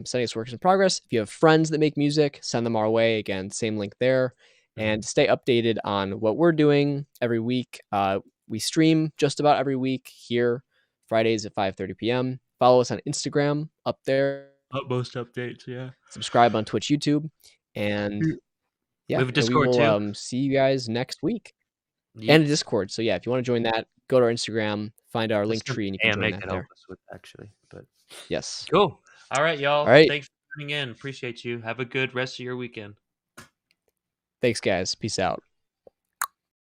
Speaker 2: sending us works in progress. If you have friends that make music, send them our way. Again, same link there.
Speaker 1: Mhm.
Speaker 2: And stay updated on what we're doing every week. We stream just about every week here, Fridays at 5:30 p.m. Follow us on Instagram up there.
Speaker 1: Utmost updates, yeah.
Speaker 2: Subscribe on Twitch, YouTube, and
Speaker 1: We
Speaker 2: yeah,
Speaker 1: have a
Speaker 2: and we
Speaker 1: Discord
Speaker 2: will
Speaker 1: too.
Speaker 2: see you guys next week. And a
Speaker 1: Yeet.
Speaker 2: Discord. So yeah, if you want to join that, go to our Instagram, find our
Speaker 1: That's
Speaker 2: link
Speaker 1: something
Speaker 2: tree, and you can join
Speaker 1: AMA
Speaker 2: that
Speaker 1: could help
Speaker 2: there.
Speaker 1: us with, actually. But
Speaker 2: Yes.
Speaker 1: cool. All right, y'all.
Speaker 2: All right.
Speaker 1: Thanks for tuning in. Appreciate you. Have a good rest of your weekend.
Speaker 2: Thanks, guys. Peace out.